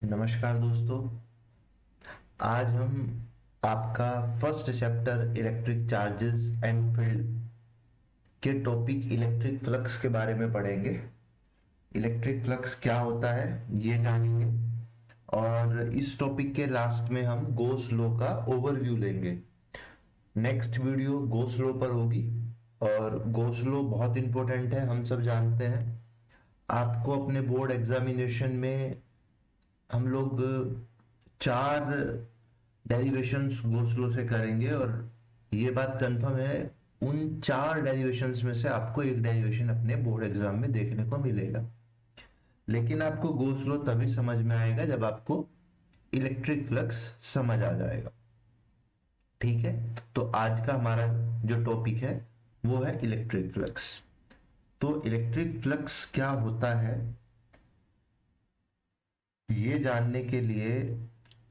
नमस्कार दोस्तों। आज हम आपका first chapter electric charges and field के टॉपिक इलेक्ट्रिक फ्लक्स के बारे में पढ़ेंगे। इलेक्ट्रिक फ्लक्स क्या होता है ये जानेंगे और इस टॉपिक के लास्ट में हम गोस लॉ का ओवरव्यू लेंगे। नेक्स्ट वीडियो गोस लॉ पर होगी और गोस लॉ बहुत इंपॉर्टेंट है, हम सब जानते हैं। आपको अपने बोर्ड एग्जामिनेशन में हम लोग चार डेरिवेशंस गोस लॉ से करेंगे और ये बात कंफर्म है, उन चार डेरिवेशंस में से आपको एक डेरिवेशन अपने बोर्ड एग्जाम में देखने को मिलेगा। लेकिन आपको गोस लॉ तभी समझ में आएगा जब आपको इलेक्ट्रिक फ्लक्स समझ आ जाएगा। ठीक है, तो आज का हमारा जो टॉपिक है वो है इलेक्ट्रिक फ्लक्स। तो इलेक्ट्रिक फ्लक्स क्या होता है ये जानने के लिए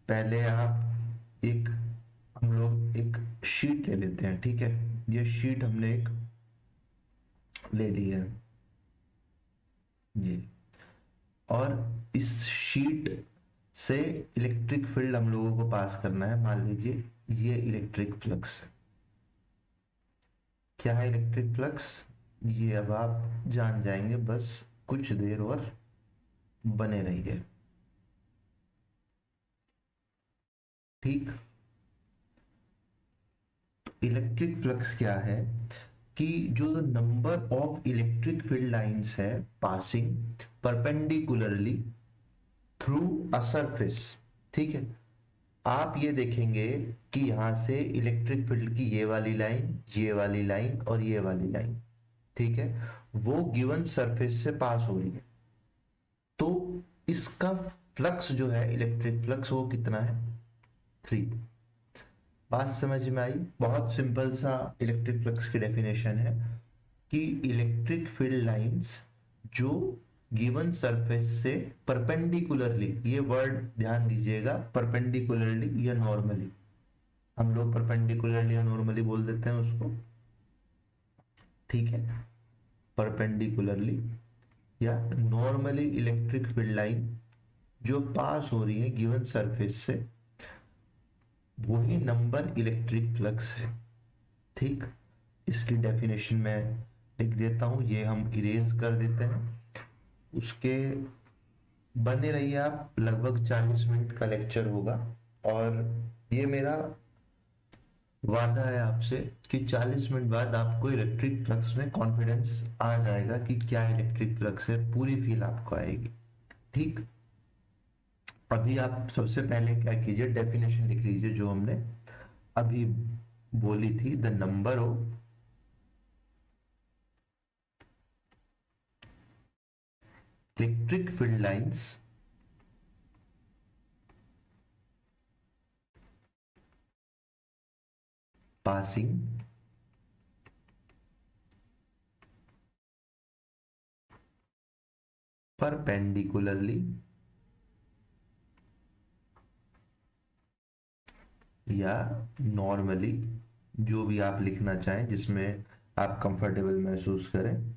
पहले आप एक हम लोग एक शीट ले लेते हैं। ठीक है, ये शीट हमने एक ले ली है ये, और इस शीट से इलेक्ट्रिक फील्ड हम लोगों को पास करना है। मान लीजिए ये इलेक्ट्रिक फ्लक्स है। क्या है इलेक्ट्रिक फ्लक्स ये अब आप जान जाएंगे, बस कुछ देर और बने रहिए। ठीक, इलेक्ट्रिक फ्लक्स क्या है कि जो number of electric field lines है passing perpendicularly through a surface. ठीक है, आप ये देखेंगे कि यहां से इलेक्ट्रिक फील्ड की ये वाली लाइन, ये वाली लाइन और ये वाली लाइन, ठीक है, वो गिवन सरफेस से पास हो रही है। तो इसका फ्लक्स जो है इलेक्ट्रिक फ्लक्स वो कितना है, 3। बात समझ में आई? बहुत सिंपल सा इलेक्ट्रिक फ्लक्स की डेफिनेशन है कि इलेक्ट्रिक फील्ड लाइंस जो गिवन सरफेस से परपेंडिकुलरली, ये वर्ड ध्यान दीजिएगा, परपेंडिकुलरली या नॉर्मली, हम लोग परपेंडिकुलरली या नॉर्मली बोल देते हैं उसको। ठीक है, परपेंडिकुलरली या नॉर्मली इलेक्ट्रिक फील्ड लाइन जो पास हो रही है गिवन सरफेस से, वही नंबर इलेक्ट्रिक फ्लक्स है। ठीक, इसकी डेफिनेशन में लिख देता हूं, ये हम इरेज कर देते हैं। उसके बने रहिए आप, लगभग 40 मिनट का लेक्चर होगा और ये मेरा वादा है आपसे कि 40 मिनट बाद आपको इलेक्ट्रिक फ्लक्स में कॉन्फिडेंस आ जाएगा कि क्या इलेक्ट्रिक फ्लक्स है, पूरी फील आपको आएगी। ठीक, अभी आप सबसे पहले क्या कीजिए, डेफिनेशन लिख लीजिए जो हमने अभी बोली थी। The number of electric field lines passing perpendicularly या नॉर्मली, जो भी आप लिखना चाहें जिसमें आप कंफर्टेबल महसूस करें,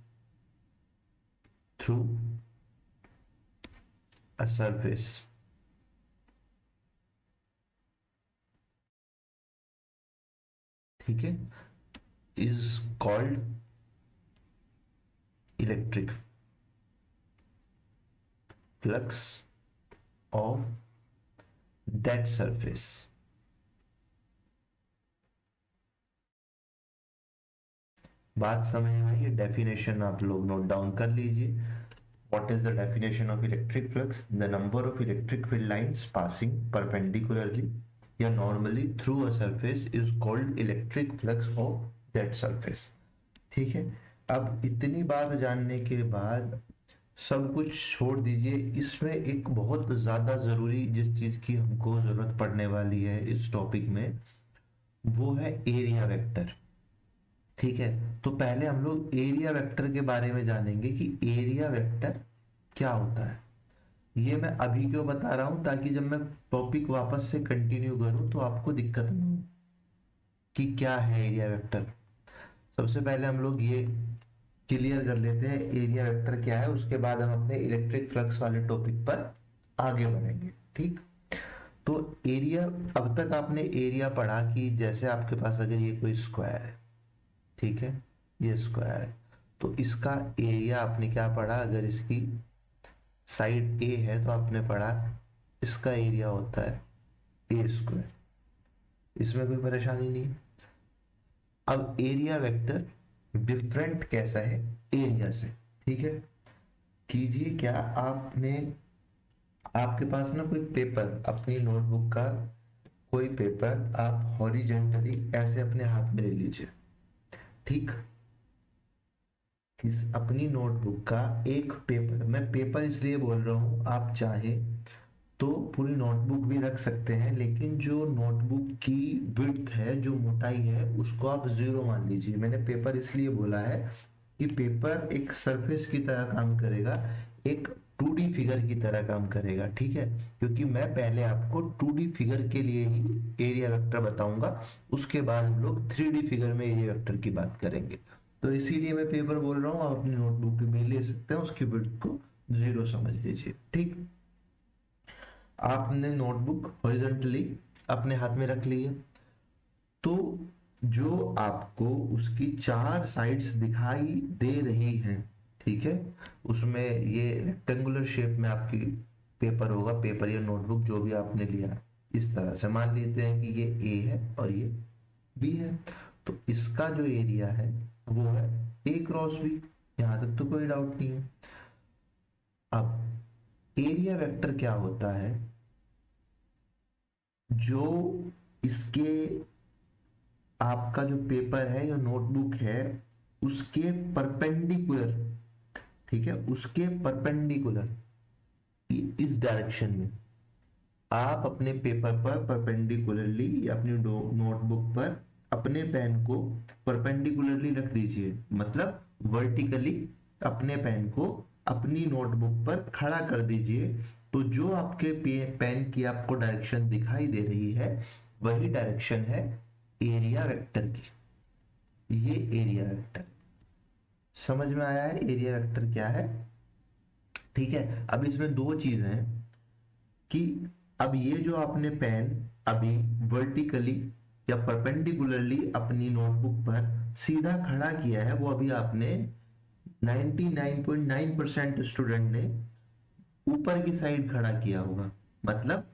थ्रू अ सरफेस। ठीक है, is called electric flux of that surface. बात समझ में आई? डेफिनेशन आप लोग नोट डाउन कर लीजिए। What is the definition of electric flux? The number of electric field lines passing perpendicularly या normally through a surface is called electric flux of that surface. ठीक है, अब इतनी बात जानने के बाद सब कुछ छोड़ दीजिए। इसमें एक बहुत ज्यादा जरूरी जिस चीज की हमको जरूरत पड़ने वाली है इस टॉपिक में, वो है एरिया वेक्टर। ठीक है, तो पहले हम लोग एरिया वेक्टर के बारे में जानेंगे कि एरिया वेक्टर क्या होता है। ये मैं अभी क्यों बता रहा हूं, ताकि जब मैं टॉपिक वापस से कंटिन्यू करूं तो आपको दिक्कत ना हो कि क्या है एरिया वेक्टर। सबसे पहले हम लोग ये क्लियर कर लेते हैं एरिया वेक्टर क्या है, उसके बाद हम अपने इलेक्ट्रिक फ्लक्स वाले टॉपिक पर आगे बढ़ेंगे। ठीक। तो एरिया, अब तक आपने एरिया पढ़ा कि जैसे आपके पास अगर ये कोई स्क्वायर है, ठीक है, ये स्क्वायर है, तो इसका एरिया आपने क्या पढ़ा, अगर इसकी साइड ए है तो आपने पढ़ा इसका एरिया होता है ए स्क्वायर। इसमें कोई परेशानी नहीं है। अब एरिया वेक्टर डिफरेंट कैसा है एरिया से, ठीक है। कीजिए क्या, आपने, आपके पास ना कोई पेपर, अपनी नोटबुक का कोई पेपर आप हॉरिजेंटली ऐसे अपने हाथ में ले लीजिए, ठीक। इस अपनी नोटबुक का एक पेपर, मैं पेपर इसलिए बोल रहा हूं, आप चाहे तो पूरी नोटबुक भी रख सकते हैं, लेकिन जो नोटबुक की विड्थ है, जो मोटाई है, उसको आप 0 मान लीजिए। मैंने पेपर इसलिए बोला है कि पेपर एक सरफेस की तरह काम करेगा, एक 2D फिगर की तरह काम करेगा, ठीक है। क्योंकि मैं पहले आपको 2D फिगर के लिए ही एरिया वेक्टर बताऊंगा, उसके बाद हम लोग 3D फिगर में एरिया वेक्टर की बात करेंगे। तो इसीलिए मैं पेपर बोल रहा हूँ, आप अपनी नोटबुक में ले सकते हैं, उसकी विड्थ को 0 समझ लीजिए, ठीक। आपने नोटबुक हॉरिजॉन्टली अपने हाथ में रख ली है, तो जो आपको उसकी 4 साइड्स दिखाई दे रही हैं, ठीक है, उसमें ये रेक्टेंगुलर शेप में आपकी पेपर होगा, पेपर या नोटबुक जो भी आपने लिया, इस तरह से मान लेते हैं कि ये ए है और ये बी है। तो इसका जो एरिया है वो है ए क्रॉस बी, यहां तक तो कोई डाउट नहीं है। अब एरिया वेक्टर क्या होता है, जो इसके, आपका जो पेपर है या नोटबुक है उसके परपेंडिकुलर, ठीक है, उसके परपेंडिकुलर इस डायरेक्शन में आप अपने पेपर पर परपेंडिकुलरली या अपनी नोटबुक पर अपने पेन को परपेंडिकुलरली रख दीजिए, मतलब वर्टिकली अपने पेन को अपनी नोटबुक पर खड़ा कर दीजिए। तो जो आपके पेन की आपको डायरेक्शन दिखाई दे रही है वही डायरेक्शन है एरिया वेक्टर की। ये एरिया वेक्टर, समझ में आया है एरिया वेक्टर क्या है, ठीक है। अब इसमें दो चीज हैं कि अब ये जो आपने पेन अभी वर्टिकली या परपेंडिकुलरली अपनी नोटबुक पर सीधा खड़ा किया है, वो अभी आपने 99.9% स्टूडेंट ने ऊपर की साइड खड़ा किया होगा। मतलब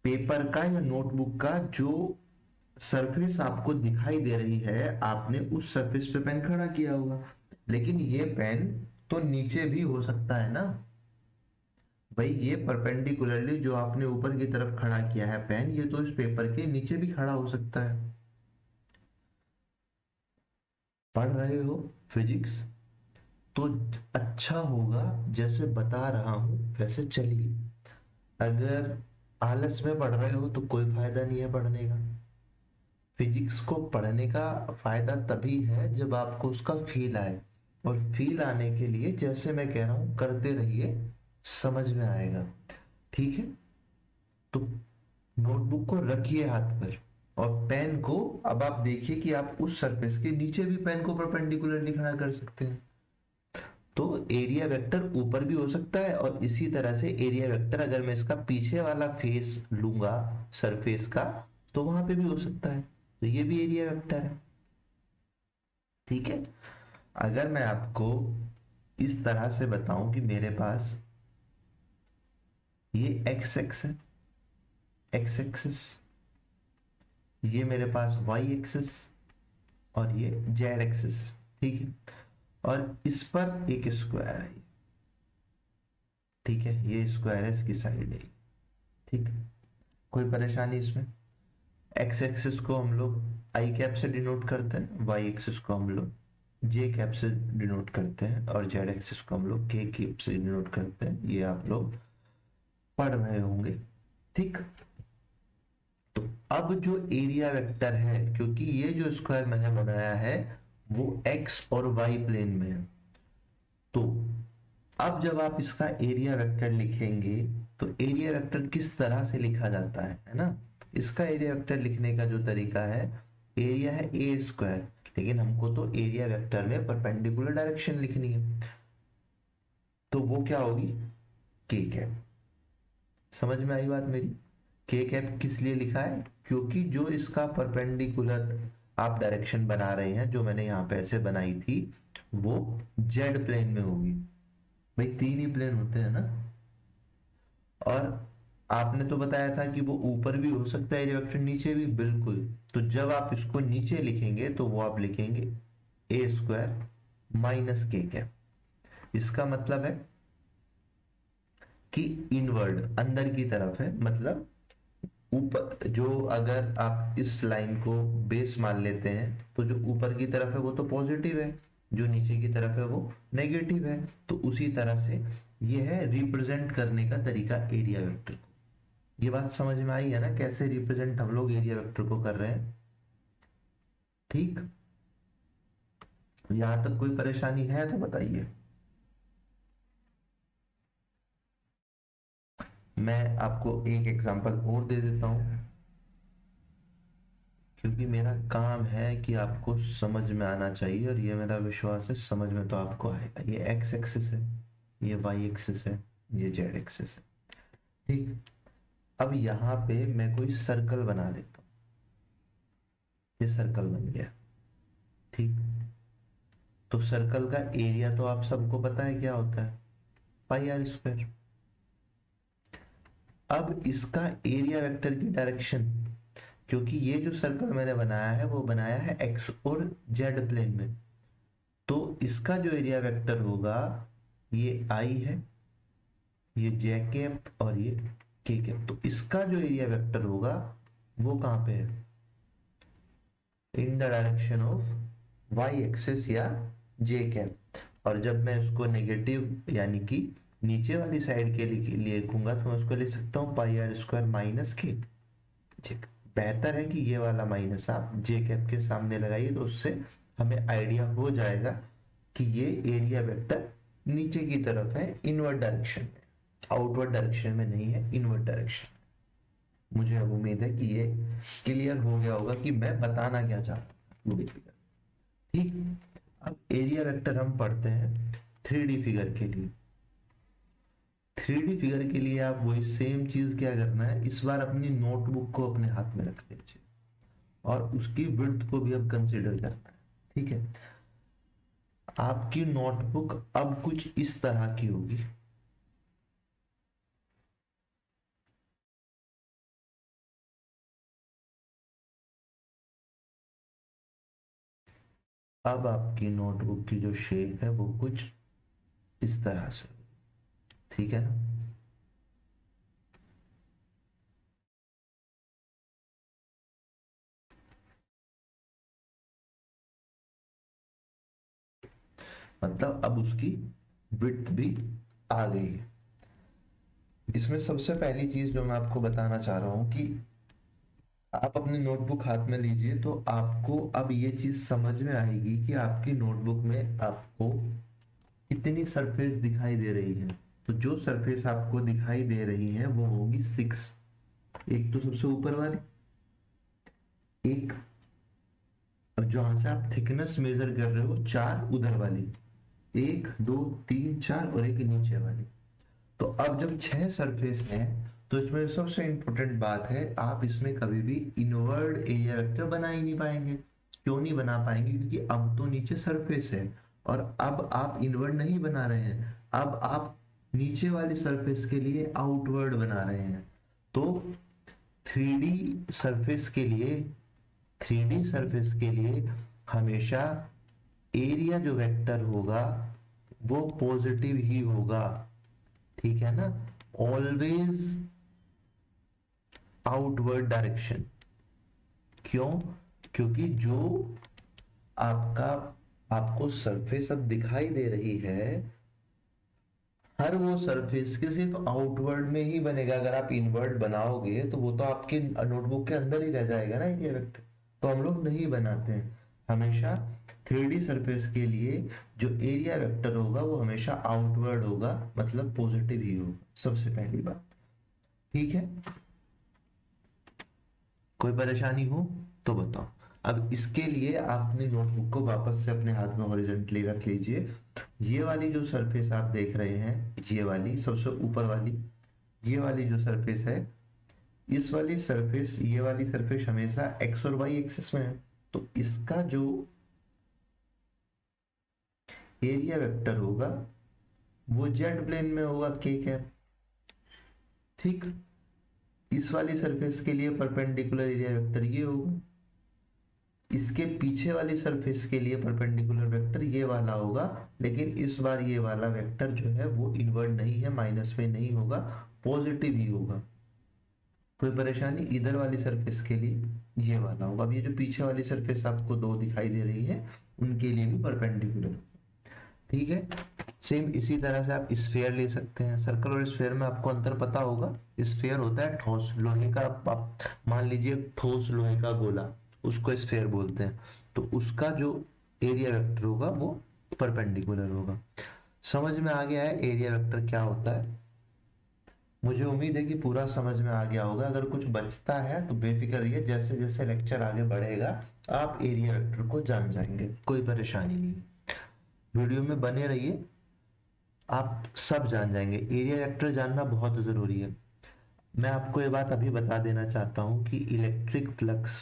पेपर का या नोटबुक का जो सरफेस आपको दिखाई दे रही है, आपने उस सरफेस पे पेन खड़ा किया होगा। लेकिन ये पेन तो नीचे भी हो सकता है ना भाई, ये परपेंडिकुलरली जो आपने ऊपर की तरफ खड़ा किया है पेन, ये तो इस पेपर के नीचे भी खड़ा हो सकता है। पढ़ रहे हो फिजिक्स तो अच्छा होगा, जैसे बता रहा हूं वैसे चलिए। अगर आलस में पढ़ रहे हो तो कोई फायदा नहीं है पढ़ने का। फिजिक्स को पढ़ने का फायदा तभी है जब आपको उसका फील आए, और फील आने के लिए जैसे मैं कह रहा हूं करते रहिए, समझ में आएगा, ठीक है। तो नोटबुक को रखिए हाथ पर, और पेन को, अब आप देखिए कि आप उस सरफेस के नीचे भी पेन को परपेंडिकुलरली खड़ा कर सकते हैं। तो एरिया वेक्टर ऊपर भी हो सकता है, और इसी तरह से एरिया वेक्टर अगर मैं इसका पीछे वाला फेस लूंगा सरफेस का, तो वहां पे भी हो सकता है। तो ये भी एरिया वेक्टर है, ठीक है। अगर मैं आपको इस तरह से बताऊं कि मेरे पास ये एक्स एक्स है, एक्स एक्सिस, ये मेरे पास वाई एक्सिस, और ये जेड एक्सिस, ठीक है। और इस पर एक स्क्वायर है, ठीक है, ये स्क्वायर है, इसकी साइड है, ठीक है। कोई परेशानी इसमें? एक्स एक्सिस को हम लोग आई कैप से डिनोट करते हैं, वाई एक्सिस को हम लोग जे कैप से डिनोट करते हैं, और जेड एक्सिस को हम लोग के कैप से डिनोट करते हैं। ये आप लोग पढ़ रहे होंगे, ठीक। तो अब जो एरिया वेक्टर है, क्योंकि ये जो स्क्वायर मैंने बनाया है वो एक्स और वाई प्लेन में है, तो अब जब आप इसका एरिया वेक्टर लिखेंगे तो एरिया वेक्टर किस तरह से लिखा जाता है ना। इसका एरिया वेक्टर लिखने का जो तरीका है, एरिया है ए स्क्वायर, लेकिन हमको तो एरिया वेक्टर में परपेंडिकुलर डायरेक्शन लिखनी है, तो वो क्या होगी, के कैप। समझ में आई बात मेरी? के कैप किस लिए लिखा है? क्योंकि जो इसका परपेंडिकुलर आप डायरेक्शन बना रहे हैं, जो मैंने यहाँ पे ऐसे बनाई थी, वो जेड प्लेन में होगी। भाई तीन ही प्लेन होते हैं ना। और आपने तो बताया था कि वो ऊपर भी हो सकता है एरिया वेक्टर, नीचे भी, बिल्कुल। तो जब आप इसको नीचे लिखेंगे तो वो आप लिखेंगे ए स्क्वायर माइनस के कैप। इसका मतलब है कि इनवर्ड अंदर की तरफ है, मतलब ऊपर जो, अगर आप इस लाइन को बेस मान लेते हैं तो जो ऊपर की तरफ है वो तो पॉजिटिव है, जो नीचे की तरफ है वो नेगेटिव है। तो उसी तरह से ये है रिप्रेजेंट करने का तरीका एरिया वेक्टर को। ये बात समझ में आई है ना, कैसे रिप्रेजेंट हम लोग एरिया वेक्टर को कर रहे हैं? ठीक, यहां तक कोई परेशानी है तो बताइए। मैं आपको एक एग्जांपल और दे देता हूं, क्योंकि मेरा काम है कि आपको समझ में आना चाहिए, और ये मेरा विश्वास है समझ में तो आपको आएगा। ये एक्स एक्सिस है, ये वाई एक्सिस है, ये जेड एक्सिस है। ठीक, अब यहाँ पे मैं कोई सर्कल बना लेता हूँ। ये सर्कल बन गया। ठीक, तो सर्कल का एरिया तो आप सबको पता है क्या होता है, पाई आर स्क्वायर। अब इसका एरिया वेक्टर की डायरेक्शन, क्योंकि ये जो सर्कल मैंने बनाया है वो बनाया है एक्स और जेड प्लेन में, तो इसका जो एरिया वेक्टर होगा ये आई है, ये जे कैप और ये के कैप। तो इसका जो एरिया वेक्टर होगा वो कहां पे है? In the direction of Y axis या जे कैप। और जब मैं उसको नेगेटिव यानी कि नीचे वाली साइड के लिए लिखूंगा तो मैं उसको लिख सकता हूँ पाई आर स्क्वायर माइनस के। ठीक, बेहतर है कि ये वाला माइनस आप जे कैप के सामने लगाइए, तो उससे हमें आइडिया हो जाएगा कि ये एरिया वेक्टर नीचे की तरफ है, इनवर्ड डायरेक्शन में, आउटवर्ड डायरेक्शन में नहीं है, इनवर्ड डायरेक्शन। मुझे अब उम्मीद है कि ये क्लियर हो गया होगा कि मैं बताना क्या चाहता हूँ। ठीक, अब एरिया वेक्टर हम पढ़ते हैं 3D फिगर के लिए। 3D फिगर के लिए आप वही सेम चीज क्या करना है, इस बार अपनी नोटबुक को अपने हाथ में रख लीजिए और उसकी विड्थ को भी अब कंसीडर करना है। ठीक है, आपकी नोटबुक अब कुछ इस तरह की होगी। अब आपकी नोटबुक की जो शेप है वो कुछ इस तरह से, ठीक है ना? मतलब अब उसकी विड्थ भी आ गई है। इसमें सबसे पहली चीज जो मैं आपको बताना चाह रहा हूं कि आप अपनी नोटबुक हाथ में लीजिए, तो आपको अब ये चीज समझ में आएगी कि आपकी नोटबुक में आपको कितनी सरफेस दिखाई दे रही है। तो जो सरफेस आपको दिखाई दे रही है वो होगी 6। एक तो सबसे ऊपर वाली, एक अब जहां से आप थिकनेस मेजर कर रहे हो 4 उधर वाली, 1 2 3 4 और एक नीचे वाली। तो अब जब 6 सरफेस हैं तो इसमें सबसे इंपॉर्टेंट बात है, आप इसमें कभी भी इनवर्ड एरिया वेक्टर बना ही नहीं पाएंगे। क्यों नहीं बना पाएंगे? क्योंकि अब तो नीचे सरफेस है और अब आप इनवर्ड नहीं बना रहे हैं, अब आप नीचे वाली सरफेस के लिए आउटवर्ड बना रहे हैं। तो 3D सरफेस के लिए 3D सरफेस के लिए हमेशा एरिया जो वेक्टर होगा वो पॉजिटिव ही होगा। ठीक है ना? Always outward direction. क्यों? क्योंकि जो आपका आपको सरफेस अब दिखाई दे रही है, हर वो सरफेस के सिर्फ आउटवर्ड में ही बनेगा। अगर आप इनवर्ड बनाओगे तो वो तो आपके नोटबुक के अंदर ही रह जाएगा ना एरिया वेक्टर। तो हम लोग नहीं बनाते हैं। हमेशा 3D सरफेस के लिए जो एरिया वेक्टर होगा वो हमेशा आउटवर्ड होगा, मतलब पॉजिटिव ही होगा, सबसे पहली बात। ठीक है, कोई परेशानी हो तो बताओ। अब इसके लिए आप अपनी नोटबुक को वापस से अपने हाथ में हॉरिजॉन्टली रख लीजिए। ये वाली जो सरफेस आप देख रहे हैं, ये वाली सबसे ऊपर वाली, ये वाली जो सरफेस है, इस वाली सरफेस, ये वाली सरफेस हमेशा एक्स और वाई एक्सिस में है, तो इसका जो एरिया वेक्टर होगा वो जेड प्लेन में होगा, के कैप। ठीक, इस वाली सरफेस के लिए परपेंडिकुलर एरिया वेक्टर ये होगा, इसके पीछे वाली सरफेस के लिए परपेंडिकुलर वेक्टर ये वाला होगा, लेकिन इस बार ये वाला वेक्टर जो है वो इनवर्ट नहीं है, माइनस में नहीं होगा, पॉजिटिव ही होगा। कोई परेशानी? इधर वाली सरफेस के लिए ये वाला होगा। अब ये जो पीछे वाली सरफेस आपको दो दिखाई दे रही है, उनके लिए भी परपेंडिकुलर। ठीक है, सेम इसी तरह से आप स्फेयर ले सकते हैं। सर्कल और स्फेयर में आपको अंतर पता होगा। स्फेयर होता है ठोस लोहे का, आप मान लीजिए ठोस लोहे का गोला, उसको स्फेयर बोलते हैं, तो उसका जो एरिया वेक्टर होगा वो परपेंडिकुलर होगा। समझ में आ गया है एरिया वेक्टर क्या होता है? मुझे उम्मीद है कि पूरा समझ में आ गया होगा। अगर कुछ बचता है तो बेफिक्र रहिए, जैसे जैसे लेक्चर आगे बढ़ेगा आप एरिया वेक्टर को जान जाएंगे, कोई परेशानी नहीं। वीडियो में बने रहिए, आप सब जान जाएंगे। एरिया वेक्टर जानना बहुत जरूरी है। मैं आपको ये बात अभी बता देना चाहता हूं कि इलेक्ट्रिक फ्लक्स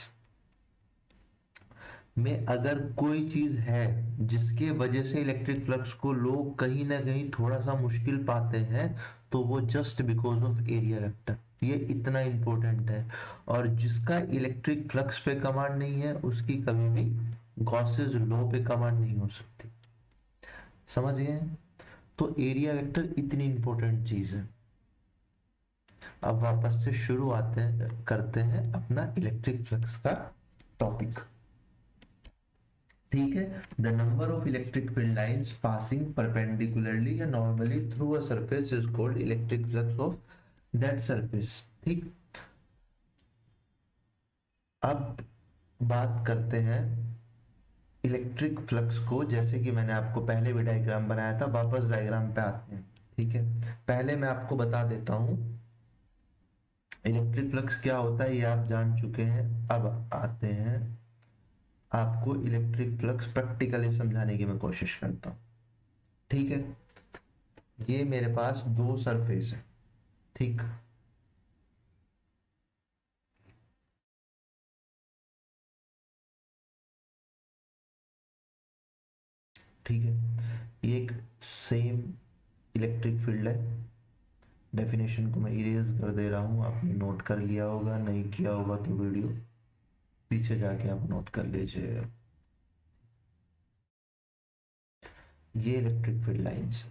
में अगर कोई चीज है जिसके वजह से इलेक्ट्रिक फ्लक्स को लोग कहीं ना कहीं थोड़ा सा मुश्किल पाते हैं, तो वो just because of area vector. ये इतना इंपॉर्टेंट है। और जिसका इलेक्ट्रिक फ्लक्स पे कमांड नहीं है उसकी कभी भी गॉसेस लॉ पे कमांड नहीं हो सकती। समझ गए? तो एरिया वेक्टर इतनी इंपॉर्टेंट चीज है। अब वापस से शुरू आते हैं, करते हैं अपना इलेक्ट्रिक फ्लक्स का टॉपिक। ठीक है, the number of electric field lines passing perpendicularly या normally through a surface is called electric flux of that surface. ठीक, अब बात करते हैं इलेक्ट्रिक फ्लक्स को, जैसे कि मैंने आपको पहले भी डायग्राम बनाया था, वापस डायग्राम पे आते हैं। ठीक है, पहले मैं आपको बता देता हूं इलेक्ट्रिक फ्लक्स क्या होता है, ये आप जान चुके हैं। अब आते हैं आपको इलेक्ट्रिक फ्लक्स प्रैक्टिकली समझाने की मैं कोशिश करता हूँ। ठीक है, ये मेरे पास दो सरफेस है। ठीक, ठीक है, ये एक सेम इलेक्ट्रिक फील्ड है। डेफिनेशन को मैं इरेज कर दे रहा हूँ, आपने नोट कर लिया होगा, नहीं किया होगा तो वीडियो पीछे जाके आप नोट कर लीजिएगा। ये इलेक्ट्रिक फील्ड लाइंस,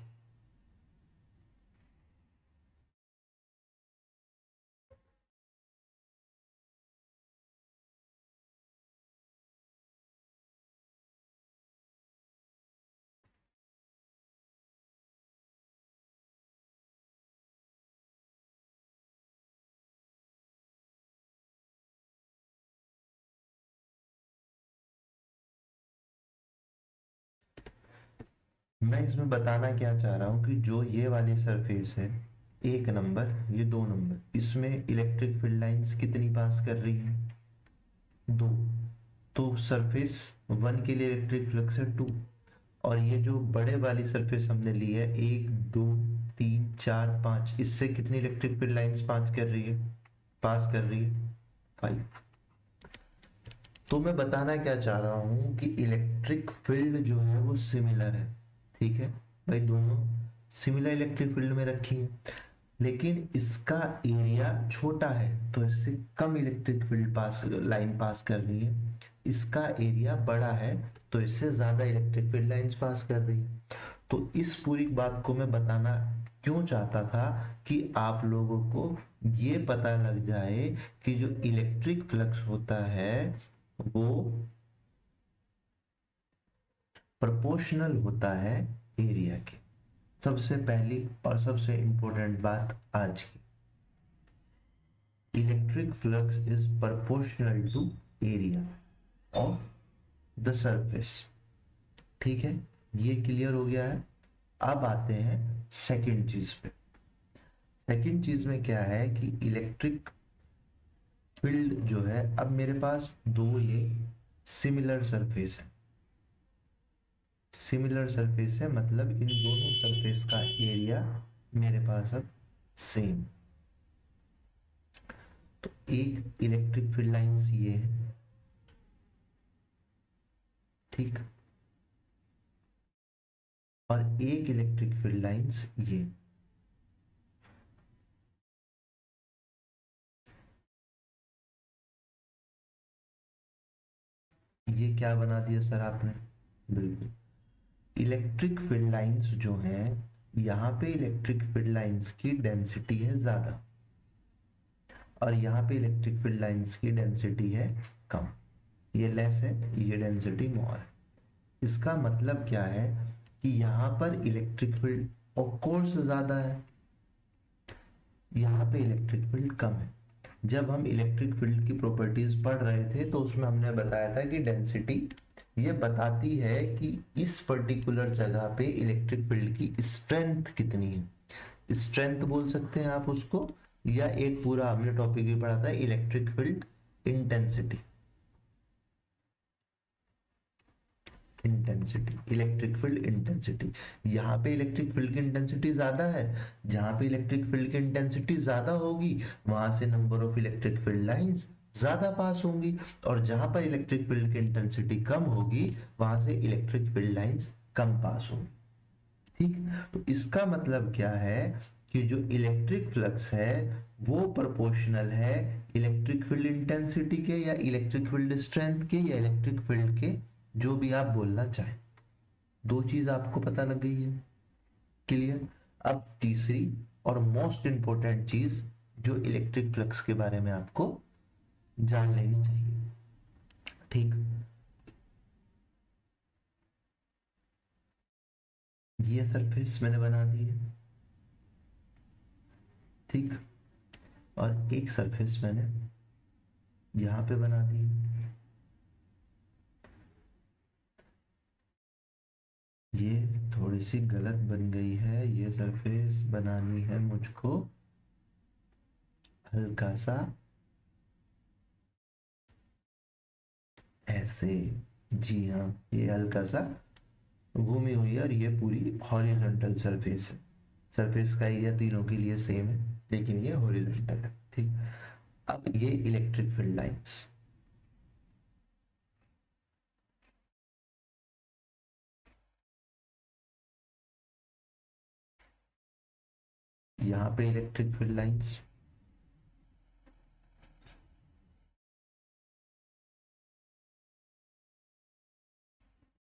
मैं इसमें बताना क्या चाह रहा हूँ कि जो ये वाली सरफेस है, एक नंबर, ये दो नंबर, इसमें इलेक्ट्रिक फील्ड लाइंस कितनी पास कर रही है? दो। तो सरफेस वन के लिए इलेक्ट्रिक फ्लक्स है टू। और ये जो बड़े वाली सरफेस हमने ली है, एक दो तीन चार पांच, इससे कितनी इलेक्ट्रिक फील्ड लाइंस पास कर रही है? फाइव। तो मैं बताना क्या चाह रहा हूं कि इलेक्ट्रिक फील्ड जो है वो सिमिलर है। ठीक है भाई, दोनों सिमिलर इलेक्ट्रिक फील्ड में रखी है, लेकिन इसका एरिया छोटा है तो इससे कम इलेक्ट्रिक फील्ड लाइन पास कर रही है। इसका एरिया बड़ा है तो इससे ज्यादा इलेक्ट्रिक फील्ड लाइंस पास कर रही है। तो इस पूरी बात को मैं बताना क्यों चाहता था कि आप लोगों को ये पता लग जाए कि जो इलेक्ट्रिक फ्लक्स होता है वो प्रोपोर्शनल होता है एरिया के। सबसे पहली और सबसे इंपॉर्टेंट बात आज की, electric flux is proportional to area of the surface. ठीक है, ये क्लियर हो गया है। अब आते हैं सेकंड चीज पे। सेकंड चीज में क्या है कि इलेक्ट्रिक फील्ड जो है, अब मेरे पास दो ये सिमिलर सरफेस है। सिमिलर सरफेस है मतलब इन दोनों सरफेस का एरिया मेरे पास अब सेम। एक इलेक्ट्रिक फील्ड लाइंस ये है, ठीक, और एक इलेक्ट्रिक फील्ड लाइंस ये क्या बना दिया सर आपने? बिल्कुल, इलेक्ट्रिक फील्ड लाइंस जो है, यहाँ पे इलेक्ट्रिक फील्ड लाइंस की डेंसिटी है ज्यादा और यहाँ पे इलेक्ट्रिक फील्ड लाइंस की डेंसिटी है कम। ये लेस है, ये डेंसिटी मोर है। इसका मतलब क्या है कि यहाँ पर इलेक्ट्रिक फील्ड ऑफ कोर्स ज्यादा है, यहाँ पे इलेक्ट्रिक फील्ड कम है। जब हम इलेक्ट्रिक फील्ड की प्रॉपर्टीज पढ़ रहे थे तो उसमें हमने बताया था कि डेंसिटी ये बताती है कि इस पर्टिकुलर जगह पे इलेक्ट्रिक फील्ड की स्ट्रेंथ कितनी है। स्ट्रेंथ बोल सकते हैं आप उसको, या एक पूरा हमने टॉपिक भी पढ़ा था electric field intensity. Electric field intensity, यहाँ पे इलेक्ट्रिक फील्ड की इंटेंसिटी ज्यादा है, जहां पे इलेक्ट्रिक फील्ड की इंटेंसिटी ज्यादा होगी वहां से number of electric field lines ज्यादा पास होंगी, और जहां पर इलेक्ट्रिक फील्ड की इंटेंसिटी कम होगी वहां से इलेक्ट्रिक फील्ड लाइंस कम पास होंगी। ठीक, तो इसका मतलब क्या है कि जो इलेक्ट्रिक फ्लक्स है वो प्रोपोर्शनल है इलेक्ट्रिक फील्ड इंटेंसिटी के, या इलेक्ट्रिक फील्ड स्ट्रेंथ के, या इलेक्ट्रिक फील्ड के, जो भी आप बोलना चाहें। दो चीज आपको पता लग गई है, क्लियर। अब तीसरी और मोस्ट इंपॉर्टेंट चीज जो इलेक्ट्रिक फ्लक्स के बारे में आपको जान लेनी चाहिए, ठीक, ये सरफेस मैंने बना दी है, ठीक, और एक सरफेस मैंने यहां पे बना दी है। ये थोड़ी सी गलत बन गई है, ये सरफेस बनानी है मुझको हल्का सा ऐसे। जी हाँ, ये हल्का सा घूमी हुई है और ये पूरी हॉरिजॉन्टल सरफेस है। सरफेस का एरिया तीनों के लिए सेम है लेकिन ये हॉरिजॉन्टल है, ठीक। अब ये इलेक्ट्रिक फील्ड लाइंस, यहाँ पे इलेक्ट्रिक फील्ड लाइंस,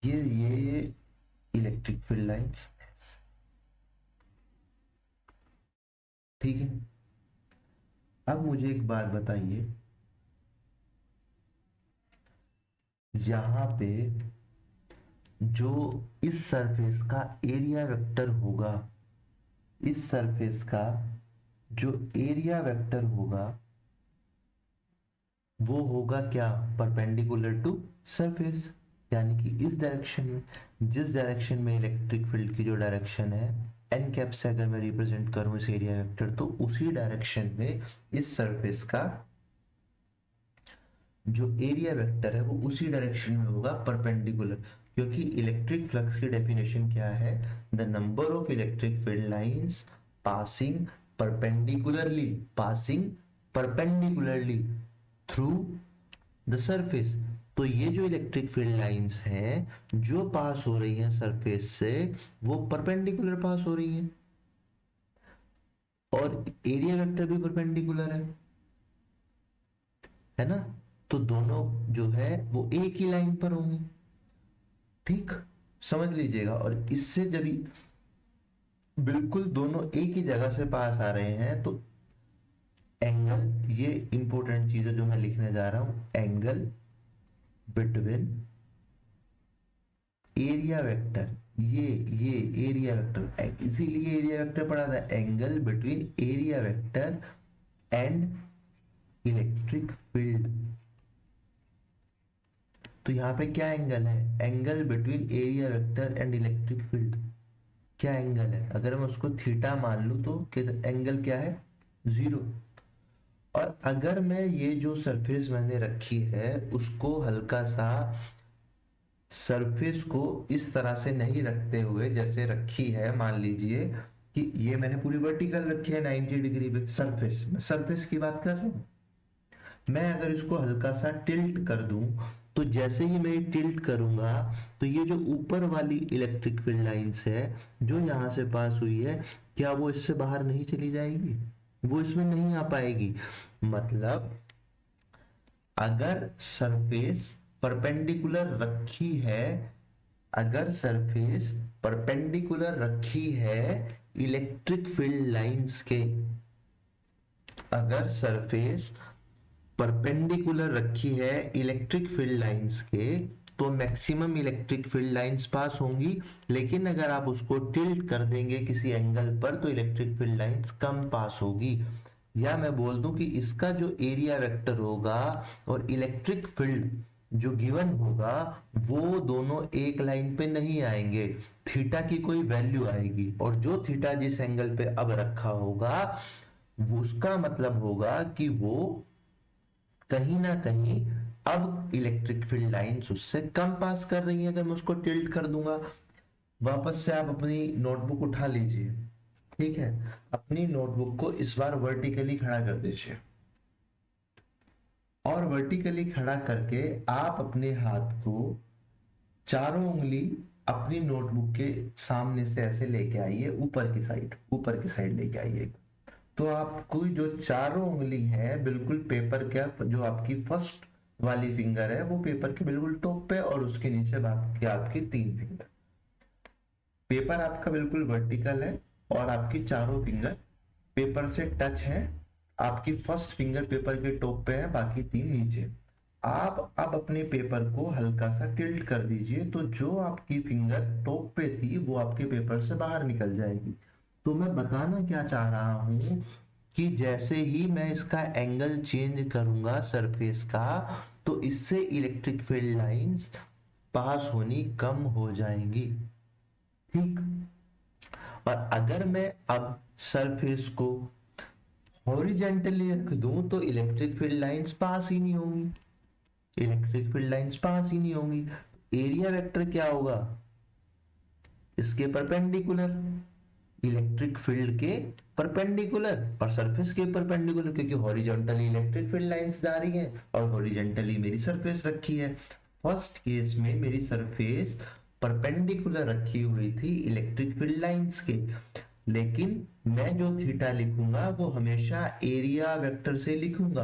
ये इलेक्ट्रिक फील्ड लाइंस, ठीक है। अब मुझे एक बात बताइए, यहाँ पे जो इस सरफेस का एरिया वेक्टर होगा, इस सरफेस का जो एरिया वेक्टर होगा वो होगा क्या? परपेंडिकुलर टू सरफेस, यानी कि इस डायरेक्शन में, जिस डायरेक्शन में इलेक्ट्रिक फील्ड की जो डायरेक्शन है एन कैप से अगर मैं रिप्रेजेंट करूं इस एरिया वेक्टर, तो उसी डायरेक्शन में इस सरफेस का जो एरिया वेक्टर है वो उसी डायरेक्शन में होगा परपेंडिकुलर। क्योंकि इलेक्ट्रिक फ्लक्स की डेफिनेशन क्या है? The number of electric field lines passing perpendicularly, passing perpendicularly through the surface. तो ये जो इलेक्ट्रिक फील्ड लाइंस हैं जो पास हो रही हैं सरफेस से, वो परपेंडिकुलर पास हो रही हैं, और एरिया वेक्टर भी परपेंडिकुलर है ना? तो दोनों जो है वो एक ही लाइन पर होंगे, ठीक, समझ लीजिएगा। और इससे जब बिल्कुल दोनों एक ही जगह से पास आ रहे हैं तो एंगल, ये इंपॉर्टेंट चीज है जो मैं लिखने जा रहा हूं, एंगल बिटवीन एरिया वेक्टर, ये एरिया वेक्टर, इसीलिए एरिया वेक्टर पढ़ा था, angle between area vector and electric field. तो यहाँ पे क्या एंगल है? Angle between area vector and electric field. क्या एंगल है? अगर मैं उसको थीटा मान लूं तो एंगल क्या है? 0। और अगर मैं ये जो सरफेस मैंने रखी है उसको हल्का सा, सरफेस को इस तरह से नहीं रखते हुए जैसे रखी है, मान लीजिए कि ये मैंने पूरी वर्टिकल रखी है 90 डिग्री पे, सरफेस, मैं सरफेस की बात कर रहा हूँ। मैं अगर इसको हल्का सा टिल्ट कर दूं, तो जैसे ही मैं टिल्ट करूंगा तो ये जो ऊपर वाली इलेक्ट्रिक फील्ड लाइंस है जो यहाँ से पास हुई है, क्या वो इससे बाहर नहीं चली जाएगी? वो इसमें नहीं आ पाएगी। मतलब अगर सरफेस परपेंडिकुलर रखी है, अगर सरफेस परपेंडिकुलर रखी है इलेक्ट्रिक फील्ड लाइंस के, अगर सरफेस परपेंडिकुलर रखी है इलेक्ट्रिक फील्ड लाइंस के, तो maximum electric field lines pass होंगी। लेकिन अगर आप उसको टिल्ट कर देंगे किसी एंगल पर तो इलेक्ट्रिक फील्ड लाइंस कम पास होगी। या मैं बोल दूं कि इसका जो एरिया वेक्टर होगा और इलेक्ट्रिक फील्ड जो गिवन होगा वो दोनों एक लाइन पे नहीं आएंगे, थीटा की कोई वैल्यू आएगी, और जो थीटा जिस एंगल पे अब रखा होगा वो उसका मतलब होगा कि वो कहीं ना कहीं अब इलेक्ट्रिक फील्ड लाइंस उससे कम पास कर रही है। अगर मैं उसको टिल्ट कर दूंगा, वापस से आप अपनी नोटबुक उठा लीजिए, ठीक है, अपनी नोटबुक को इस बार वर्टिकली खड़ा कर दीजिए, और वर्टिकली खड़ा करके आप अपने हाथ को चारों उंगली अपनी नोटबुक के सामने से ऐसे लेके आइए, ऊपर की साइड, ऊपर की साइड लेके आइए। तो आपको जो चारों उंगली है बिल्कुल पेपर के, जो आपकी फर्स्ट वाली फिंगर है वो पेपर के बिल्कुल टॉप पे, और उसके नीचे बाकी आपकी 3 फिंगर। पेपर आपका बिल्कुल वर्टिकल है और आपकी चारों फिंगर पेपर से टच है। आपकी फर्स्ट फिंगर पेपर के टॉप पे है, बाकी 3 नीचे। आप अब अपने पेपर को हल्का सा टिल्ट कर दीजिए, तो जो आपकी फिंगर टॉप पे थी वो आपके पेपर से बाहर निकल जाएगी। तो मैं बताना क्या चाह रहा हूं कि जैसे ही मैं इसका एंगल चेंज करूंगा सरफेस का, तो इससे इलेक्ट्रिक फील्ड लाइंस पास होनी कम हो जाएंगी, ठीक। और अगर मैं अब सरफेस को हॉरिजेंटली रख दूं तो इलेक्ट्रिक फील्ड लाइंस पास ही नहीं होंगी, इलेक्ट्रिक फील्ड लाइंस पास ही नहीं होंगी। एरिया वेक्टर क्या होगा? इसके परपेंडिकुलर, इलेक्ट्रिक फील्ड के परपेंडिकुलर और सरफेस के परपेंडिकुलर, क्योंकि हॉरिजॉन्टली इलेक्ट्रिक फील्ड लाइंस जा रही है और हॉरिजॉन्टली मेरी सरफेस रखी है। फर्स्ट केस में मेरी सरफेस परपेंडिकुलर रखी हुई थी इलेक्ट्रिक फील्ड लाइंस के, लेकिन मैं जो थीटा लिखूंगा वो हमेशा एरिया वेक्टर से लिखूंगा।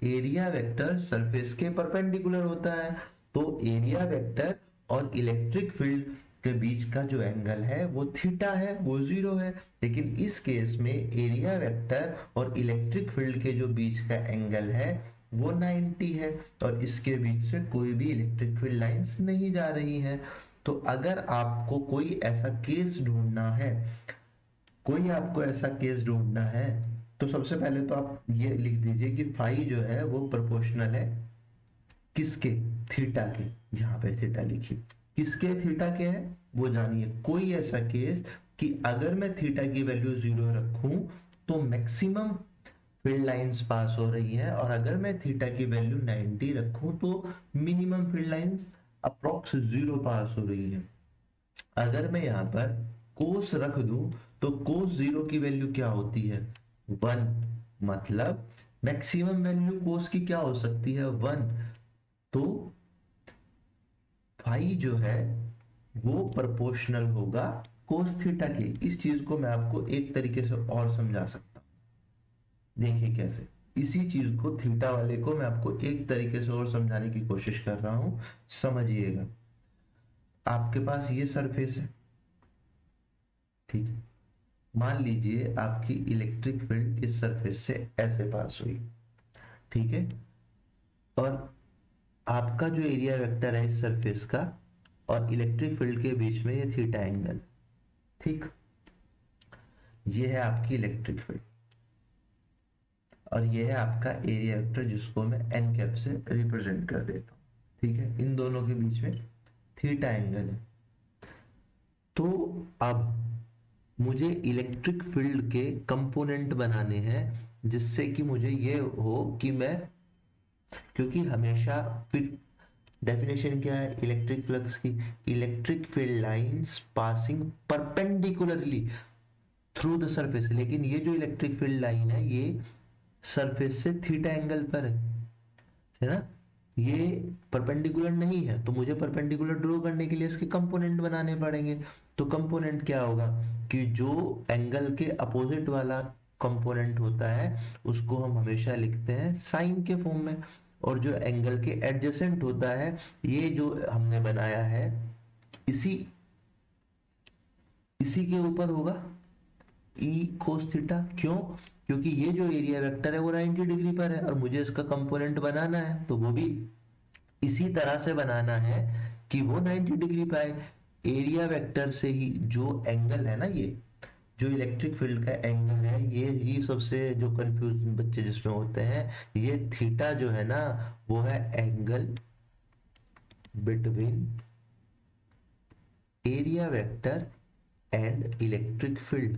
एरिया वेक्टर सरफेस के परपेंडिकुलर होता है, तो एरिया वेक्टर और इलेक्ट्रिक फील्ड के बीच का जो एंगल है वो थीटा है, वो 0 है। लेकिन इस केस में एरिया वेक्टर और इलेक्ट्रिक फील्ड के जो बीच का एंगल है वो 90 है, और इसके बीच से कोई भी इलेक्ट्रिक फील्ड लाइंस नहीं जा रही है। तो अगर आपको कोई ऐसा केस ढूंढना है, कोई आपको ऐसा केस ढूंढना है, तो सबसे पहले तो आप ये लिख दीजिए कि फाई जो है वो प्रोपोर्शनल है किसके? थीटा के। जहां पे थीटा लिखी किसके थीटा के है वो जानिए। कोई ऐसा केस कि अगर मैं थीटा की वैल्यू 0 रखूं तो मैक्सिमम फील्ड लाइंस पास हो रही है, और अगर मैं थीटा की वैल्यू 90 रखूं तो मिनिमम फील्ड लाइंस अप्रोक्स 0 पास हो रही है। अगर मैं यहां पर कोस रख दूं तो कोस 0 की वैल्यू क्या होती है? 1। मतलब मैक्सिमम वैल्यू कोस की क्या हो सकती है? 1। तो फाई जो है वो प्रोपोर्शनल होगा कोस थीटा के। इस चीज को मैं आपको एक तरीके से और समझा सकता हूं, देखिए कैसे। इसी चीज को, थीटा वाले को मैं आपको एक तरीके से और समझाने की कोशिश कर रहा हूं, समझिएगा। आपके पास ये सरफेस है, ठीक है, मान लीजिए आपकी इलेक्ट्रिक फील्ड इस सरफेस से ऐसे पास हुई, ठीक है, और आपका जो एरिया वेक्टर है इस सरफेस का और इलेक्ट्रिक फील्ड के बीच में ये थीटा एंगल, ठीक, ये है आपकी इलेक्ट्रिक फील्ड और ये है आपका एरिया वेक्टर जिसको मैं एन कैप से रिप्रेजेंट कर देता हूं, ठीक है। इन दोनों के बीच में थीटा एंगल है। तो अब मुझे इलेक्ट्रिक फील्ड के कंपोनेंट बनाने हैं जिससे कि मुझे ये हो कि मैं, क्योंकि हमेशा फिर डेफिनेशन क्या है इलेक्ट्रिक फ्लक्स की? Electric field lines passing perpendicularly through the surface. लेकिन ये जो इलेक्ट्रिक फील्ड लाइन है ये सरफेस से थीटा एंगल पर है, है ना, ये परपेंडिकुलर नहीं है, तो मुझे परपेंडिकुलर ड्रॉ करने के लिए इसके कंपोनेंट बनाने पड़ेंगे। तो कंपोनेंट क्या होगा कि जो एंगल के अपोजिट वाला कंपोनेंट होता है उसको हम हमेशा लिखते हैं साइन के फॉर्म में, और जो एंगल के एडजेसेंट होता है, ये जो हमने बनाया है, इसी इसी के ऊपर होगा ई कोस थीटा। क्यों? क्योंकि ये जो एरिया वेक्टर है वो 90 डिग्री पर है और मुझे इसका कंपोनेंट बनाना है, तो वो भी इसी तरह से बनाना है कि वो 90 डिग्री पे आए। एरिया वेक्टर से ही जो एंगल है ना, ये जो इलेक्ट्रिक फील्ड का एंगल है, ये ही सबसे जो कंफ्यूज बच्चे जिसमें होते हैं, ये थीटा जो है ना, वो है angle between area vector and electric field.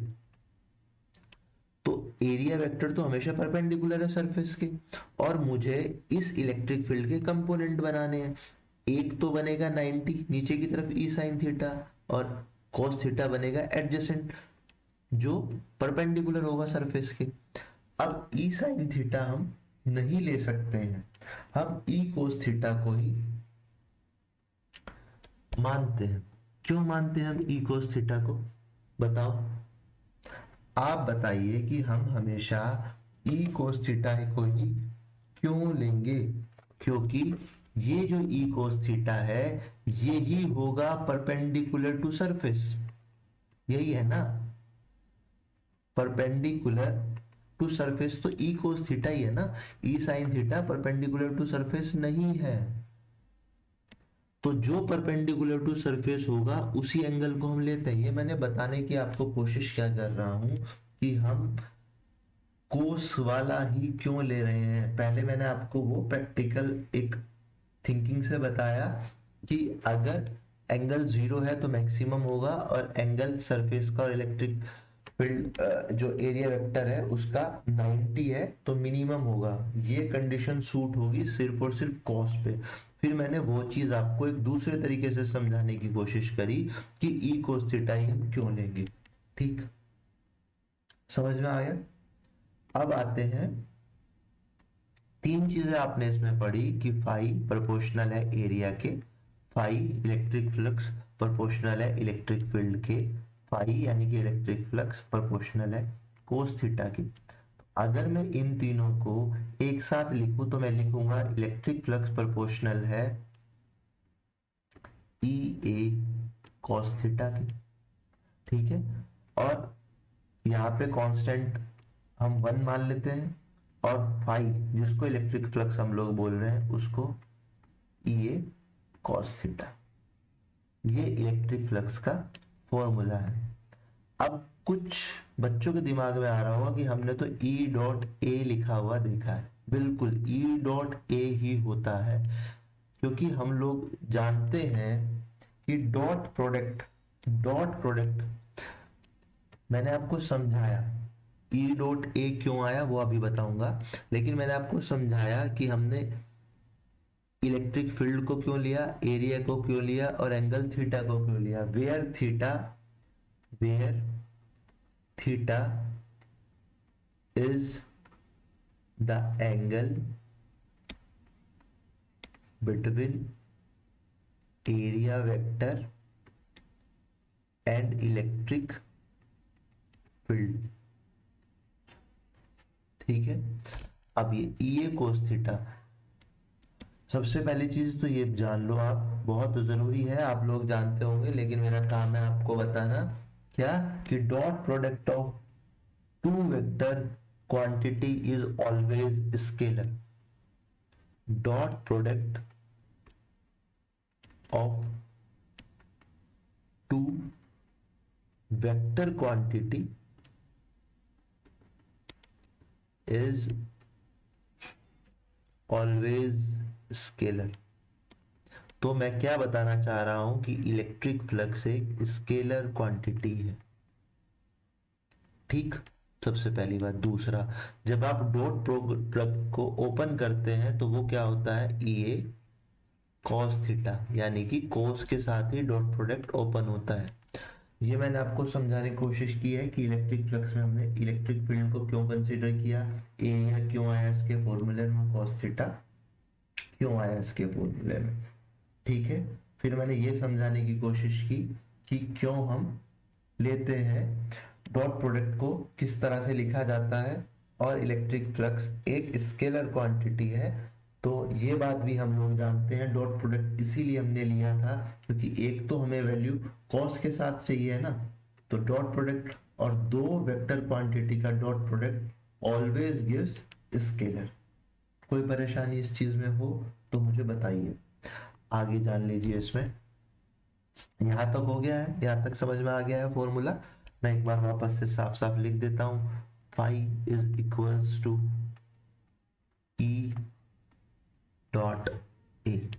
तो एरिया वेक्टर तो हमेशा परपेंडिकुलर है सरफेस के, और मुझे इस इलेक्ट्रिक फील्ड के कंपोनेंट बनाने हैं। एक तो बनेगा 90 नीचे की तरफ ई साइन थीटा, और कॉस थीटा बनेगा एडजेसेंट जो परपेंडिकुलर होगा सरफेस के। अब ई साइन थीटा हम नहीं ले सकते हैं, हम ई कोस थीटा को ही मानते हैं। क्यों मानते हैं हम ई कोस थीटा को? बताओ, आप बताइए कि हम हमेशा ई कोस थीटा को ही क्यों लेंगे? क्योंकि ये जो ई कोस थीटा है ये ही होगा परपेंडिकुलर टू सरफेस, यही है ना, परपेंडिकुलर टू सरफेस। तो ई कोस थीटा ही है ना, E sine theta perpendicular to surface नहीं है। तो जो परपेंडिकुलर टू सरफेस होगा उसी एंगल को हम लेते हैं। ये मैंने बताने की आपको कोशिश क्या कर रहा हूं कि हम कोस वाला ही क्यों ले रहे हैं। पहले मैंने आपको वो प्रैक्टिकल एक थिंकिंग से बताया कि अगर एंगल 0 है तो मैक्सिमम होगा, और एंगल सरफेस का और इलेक्ट्रिक फील्ड जो एरिया वेक्टर है उसका 90 है तो मिनिमम होगा। ये कंडीशन सूट होगी सिर्फ और सिर्फ कॉस पे। फिर मैंने वो चीज आपको एक दूसरे तरीके से समझाने की कोशिश करी कि ई कोस थीटा ही हम क्यों लेंगे। ठीक, समझ में आ गया? अब आते हैं, तीन चीजें आपने इसमें पढ़ी कि फाई प्रोपोर्शनल है एरिया के, फाई इलेक्ट्रिक फ्लक्स प्रोपोर्शनल है इलेक्ट्रिक फील्ड के, फाई यानी कि इलेक्ट्रिक फ्लक्स प्रोपोर्शनल है कोस थीटा के। अगर मैं इन तीनों को एक साथ लिखूं तो मैं लिखूंगा इलेक्ट्रिक फ्लक्स प्रोपोर्शनल है ई ए कॉस थीटा की। ठीक है, और यहाँ पे कांस्टेंट हम 1 मान लेते हैं, और फाई जिसको इलेक्ट्रिक फ्लक्स हम लोग बोल रहे हैं उसको ई ए कॉस थीटा। ये इलेक्ट्रिक फ्लक्स का फॉर्मूला है। अब कुछ बच्चों के दिमाग में आ रहा होगा कि हमने तो ई डॉट ए लिखा हुआ देखा है। बिल्कुल ई डॉट ए ही होता है, क्योंकि हम लोग जानते हैं कि डॉट प्रोडक्ट मैंने आपको समझाया। ई डॉट ए क्यों आया वो अभी बताऊंगा, लेकिन मैंने आपको समझाया कि हमने इलेक्ट्रिक फील्ड को क्यों लिया, एरिया को क्यों लिया, और एंगल थीटा को क्यों लिया। Where theta is the angle between area vector and electric field. ठीक है, अब ये ई ए कोस थीटा, सबसे पहली चीज तो ये जान लो आप, बहुत जरूरी है, आप लोग जानते होंगे लेकिन मेरा काम है आपको बताना, क्या कि dot product of two vector quantity is always scalar. Dot product of two vector quantity is always scalar. तो मैं क्या बताना चाह रहा हूं कि इलेक्ट्रिक फ्लक्स एक स्केलर क्वांटिटी है। ठीक, सबसे पहली बात। दूसरा, जब आप डॉट प्रोडक्ट को ओपन करते हैं तो वो क्या होता है, ई ए कॉस थीटा, यानी कि कॉस के साथ ही डॉट प्रोडक्ट ओपन होता है। ये मैंने आपको समझाने की कोशिश की है कि इलेक्ट्रिक फ्लक्स में हमने इलेक्ट्रिक फील्ड को क्यों कंसीडर किया, एरिया क्यों आया इसके फॉर्मूले में कॉस थीटा, क्यों आया इसके फॉर्मूले में, ठीक है। फिर मैंने ये समझाने की कोशिश की कि क्यों हम लेते हैं, डॉट प्रोडक्ट को किस तरह से लिखा जाता है, और इलेक्ट्रिक फ्लक्स एक स्केलर क्वांटिटी है, तो ये बात भी हम लोग जानते हैं। डॉट प्रोडक्ट इसीलिए हमने लिया था क्योंकि एक तो हमें वैल्यू कॉस के साथ चाहिए है ना, तो डॉट प्रोडक्ट और दो वेक्टर क्वांटिटी का dot product always gives scalar. कोई परेशानी इस चीज में हो तो मुझे बताइए, आगे जान लीजिए। इसमें यहां तक हो गया है, यहां तक समझ में आ गया है फॉर्मूला। मैं एक बार वापस से साफ साफ लिख देता हूं, phi is equals to E dot A,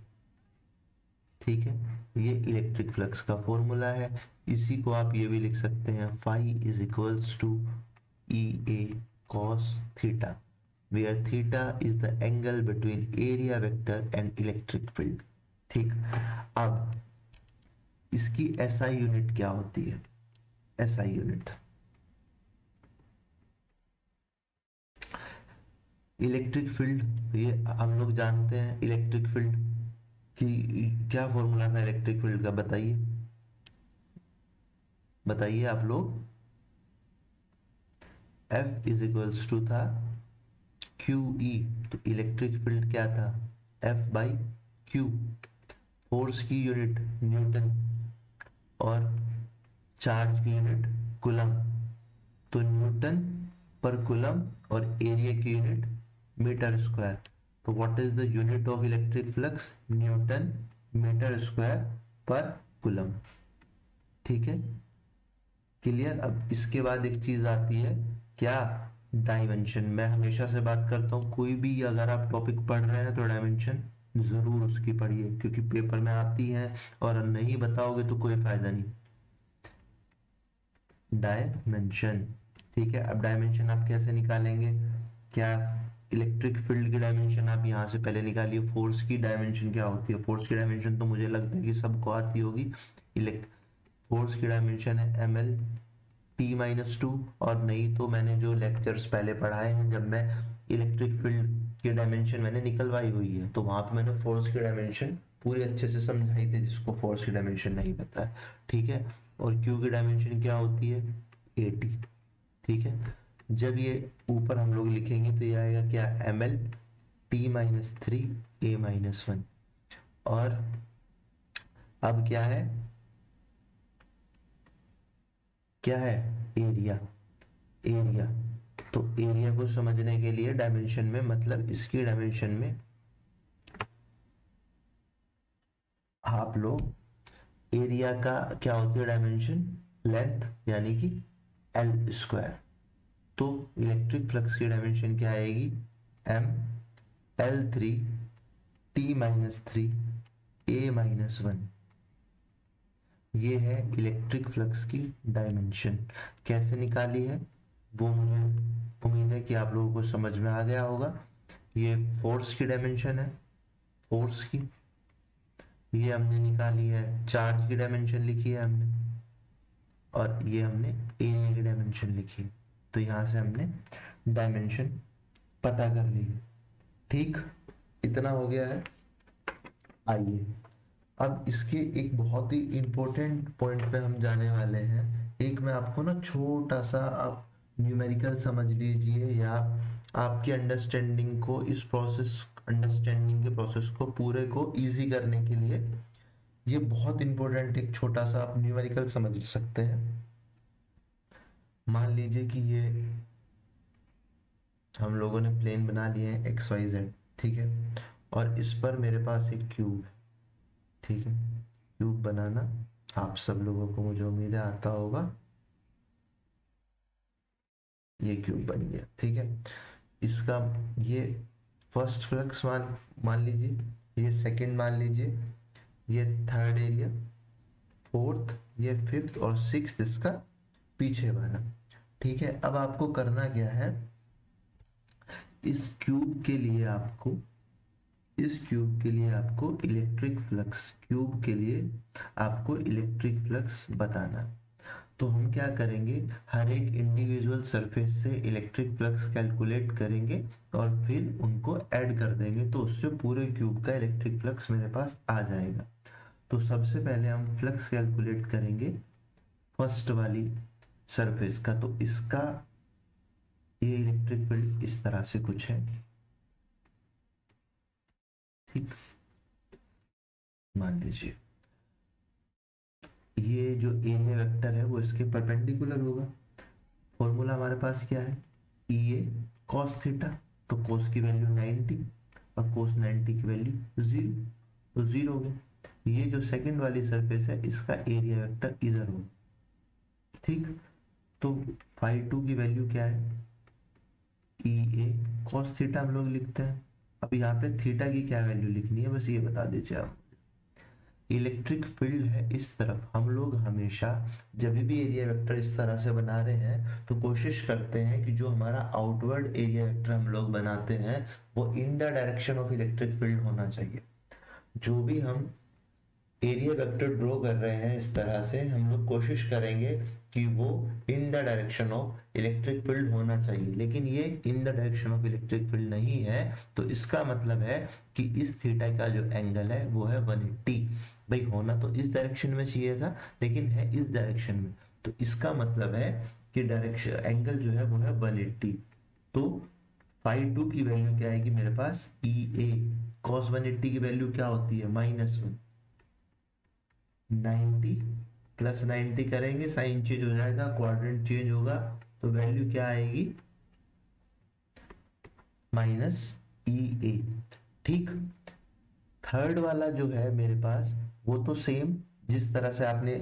ठीक है। ये इलेक्ट्रिक फ्लक्स का फॉर्मूला है। इसी को आप ये भी लिख सकते हैं, phi is equals to E A cos theta, where theta is the angle between area vector and electric field, ठीक। अब इसकी SI यूनिट क्या होती है, SI यूनिट इलेक्ट्रिक फील्ड, ये हम लोग जानते हैं। इलेक्ट्रिक फील्ड की क्या फॉर्मूला था इलेक्ट्रिक फील्ड का, बताइए बताइए आप लोग। F इज इक्वल्स टू था QE, तो इलेक्ट्रिक फील्ड क्या था, F बाई Q। फोर्स की यूनिट न्यूटन और चार्ज की यूनिट कूलम, तो न्यूटन पर कूलम, और एरिया की यूनिट मीटर स्क्वायर। तो what is the unit of electric flux, newton metre square पर कूलम, ठीक है, क्लियर। अब इसके बाद एक चीज आती है क्या, डायमेंशन। मैं हमेशा से बात करता हूँ, कोई भी अगर आप टॉपिक पढ़ रहे हैं तो डायमेंशन जरूर उसकी पढ़िए, क्योंकि पेपर में आती है और नहीं बताओगे तो कोई फायदा नहीं। डायमेंशन, ठीक है। अब डायमेंशन आप कैसे निकालेंगे, क्या इलेक्ट्रिक फील्ड की डायमेंशन आप यहाँ से पहले निकालिए। फोर्स की डायमेंशन क्या होती है, फोर्स की डायमेंशन तो मुझे लगता है कि सबको आती होगी। फोर्स की डायमेंशन है ml T-2, और नहीं तो मैंने जो लेक्चर्स पहले पढ़ाए हैं, जब मैं इलेक्ट्रिक फील्ड की डायमेंशन मैंने निकलवाई हुई है, तो वहां पे मैंने फोर्स की डायमेंशन पूरी अच्छे से समझाई थी, जिसको फोर्स की डायमेंशन नहीं पता है, ठीक है। और क्यू की डायमेंशन क्या होती है, 80, ठीक है। जब ये ऊपर हम लोग लिखेंगे तो ये आएगा क्या, ml T-3 A-1। और अब क्या है, क्या है, एरिया। एरिया, तो एरिया को समझने के लिए डायमेंशन में, मतलब इसकी डायमेंशन में आप लोग एरिया का क्या होती है डायमेंशन, लेंथ, यानी कि एल स्क्वायर। तो इलेक्ट्रिक फ्लक्स की डायमेंशन क्या आएगी, ml3 T-3 A-1। ये है इलेक्ट्रिक फ्लक्स की डायमेंशन। कैसे निकाली है वो मुझे उम्मीद है कि आप लोगों को समझ में आ गया होगा। ये फोर्स की डायमेंशन है, फोर्स की ये हमने निकाली है, चार्ज की डायमेंशन लिखी है हमने, और ये हमने एरिया की डायमेंशन लिखी है। तो यहां से हमने डायमेंशन पता कर ली है, ठीक। इतना हो गया है। आइए अब इसके एक बहुत ही इंपॉर्टेंट पॉइंट पे हम जाने वाले हैं। एक मैं आपको ना छोटा सा आप न्यूमेरिकल समझ लीजिए, या आपकी अंडरस्टैंडिंग को, इस प्रोसेस अंडरस्टैंडिंग के प्रोसेस को पूरे को इजी करने के लिए ये बहुत इंपॉर्टेंट एक छोटा सा आप न्यूमेरिकल समझ सकते हैं। मान लीजिए कि ये हम लोगों ने प्लेन बना लिए हैं एक्स वाई जेड, ठीक है, और इस पर मेरे पास एक क्यूब है, ठीक है। क्यूब बनाना आप सब लोगों को मुझे उम्मीद है आता होगा। ये क्यूब बन गया, ठीक है। इसका ये फर्स्ट फ्लक्स मान मान लीजिए, ये सेकंड मान लीजिए, ये थर्ड एरिया, फोर्थ, ये फिफ्थ, और सिक्स्थ इसका पीछे वाला, ठीक है। अब आपको करना क्या है, इस क्यूब के लिए आपको इलेक्ट्रिक फ्लक्स, क्यूब के लिए आपको इलेक्ट्रिक फ्लक्स बताना। तो हम क्या करेंगे, हर एक इंडिविजुअल सरफेस से इलेक्ट्रिक फ्लक्स कैलकुलेट करेंगे और फिर उनको ऐड कर देंगे तो उससे पूरे क्यूब का इलेक्ट्रिक फ्लक्स मेरे पास आ जाएगा। तो सबसे पहले हम फ्लक्स कैलकुलेट करेंगे फर्स्ट वाली सरफेस का। तो इसका ये इलेक्ट्रिक फील्ड इस तरह से कुछ है, ठीक, मान लीजिए ये जो एरिया वेक्टर है वो इसके परपेंडिकुलर होगा। फॉर्मूला हमारे पास क्या है, ई ए कॉस थीटा। तो कॉस की वैल्यू 90 और कॉस 90 की वैल्यू 0, तो 0 हो गया। ये जो सेकंड वाली सरफेस है इसका एरिया वेक्टर इधर हो, ठीक। तो फाई 2 की वैल्यू क्या है, ई ए कॉस थीटा हम लोग लिखते हैं। अब यहाँ पे थीटा की क्या वैल्यू लिखनी है बस ये बता दीजिए आप। इलेक्ट्रिक फील्ड है इस तरफ, हम लोग हमेशा जब भी एरिया वेक्टर इस तरह से बना रहे हैं तो कोशिश करते हैं कि जो हमारा आउटवर्ड एरिया वेक्टर हम लोग बनाते हैं वो इन the direction of electric field होना चाहिए। जो भी हम एरिया वेक्टर ड्रॉ कर रहे हैं इस तरह से हम लोग कोशिश करेंगे कि वो इन the direction of electric field होना चाहिए, लेकिन ये इन the direction of electric field नहीं है। तो इसका मतलब है कि इस थीटा का जो एंगल है वो है 180। भाई होना तो इस डायरेक्शन में चाहिए था लेकिन है इस डायरेक्शन में, तो इसका मतलब है कि डायरेक्शन एंगल जो है वो है 180। तो फाई 2 की वैल्यू क्या आएगी मेरे पास, ई ए कॉस 180 की वैल्यू क्या होती है -1, 90 प्लस 90 करेंगे साइन चेंज हो जाएगा, क्वाड्रेंट चेंज होगा, तो वैल्यू क्या आएगी -EA, ठीक। थर्ड वाला जो है मेरे पास वो तो सेम जिस तरह से आपने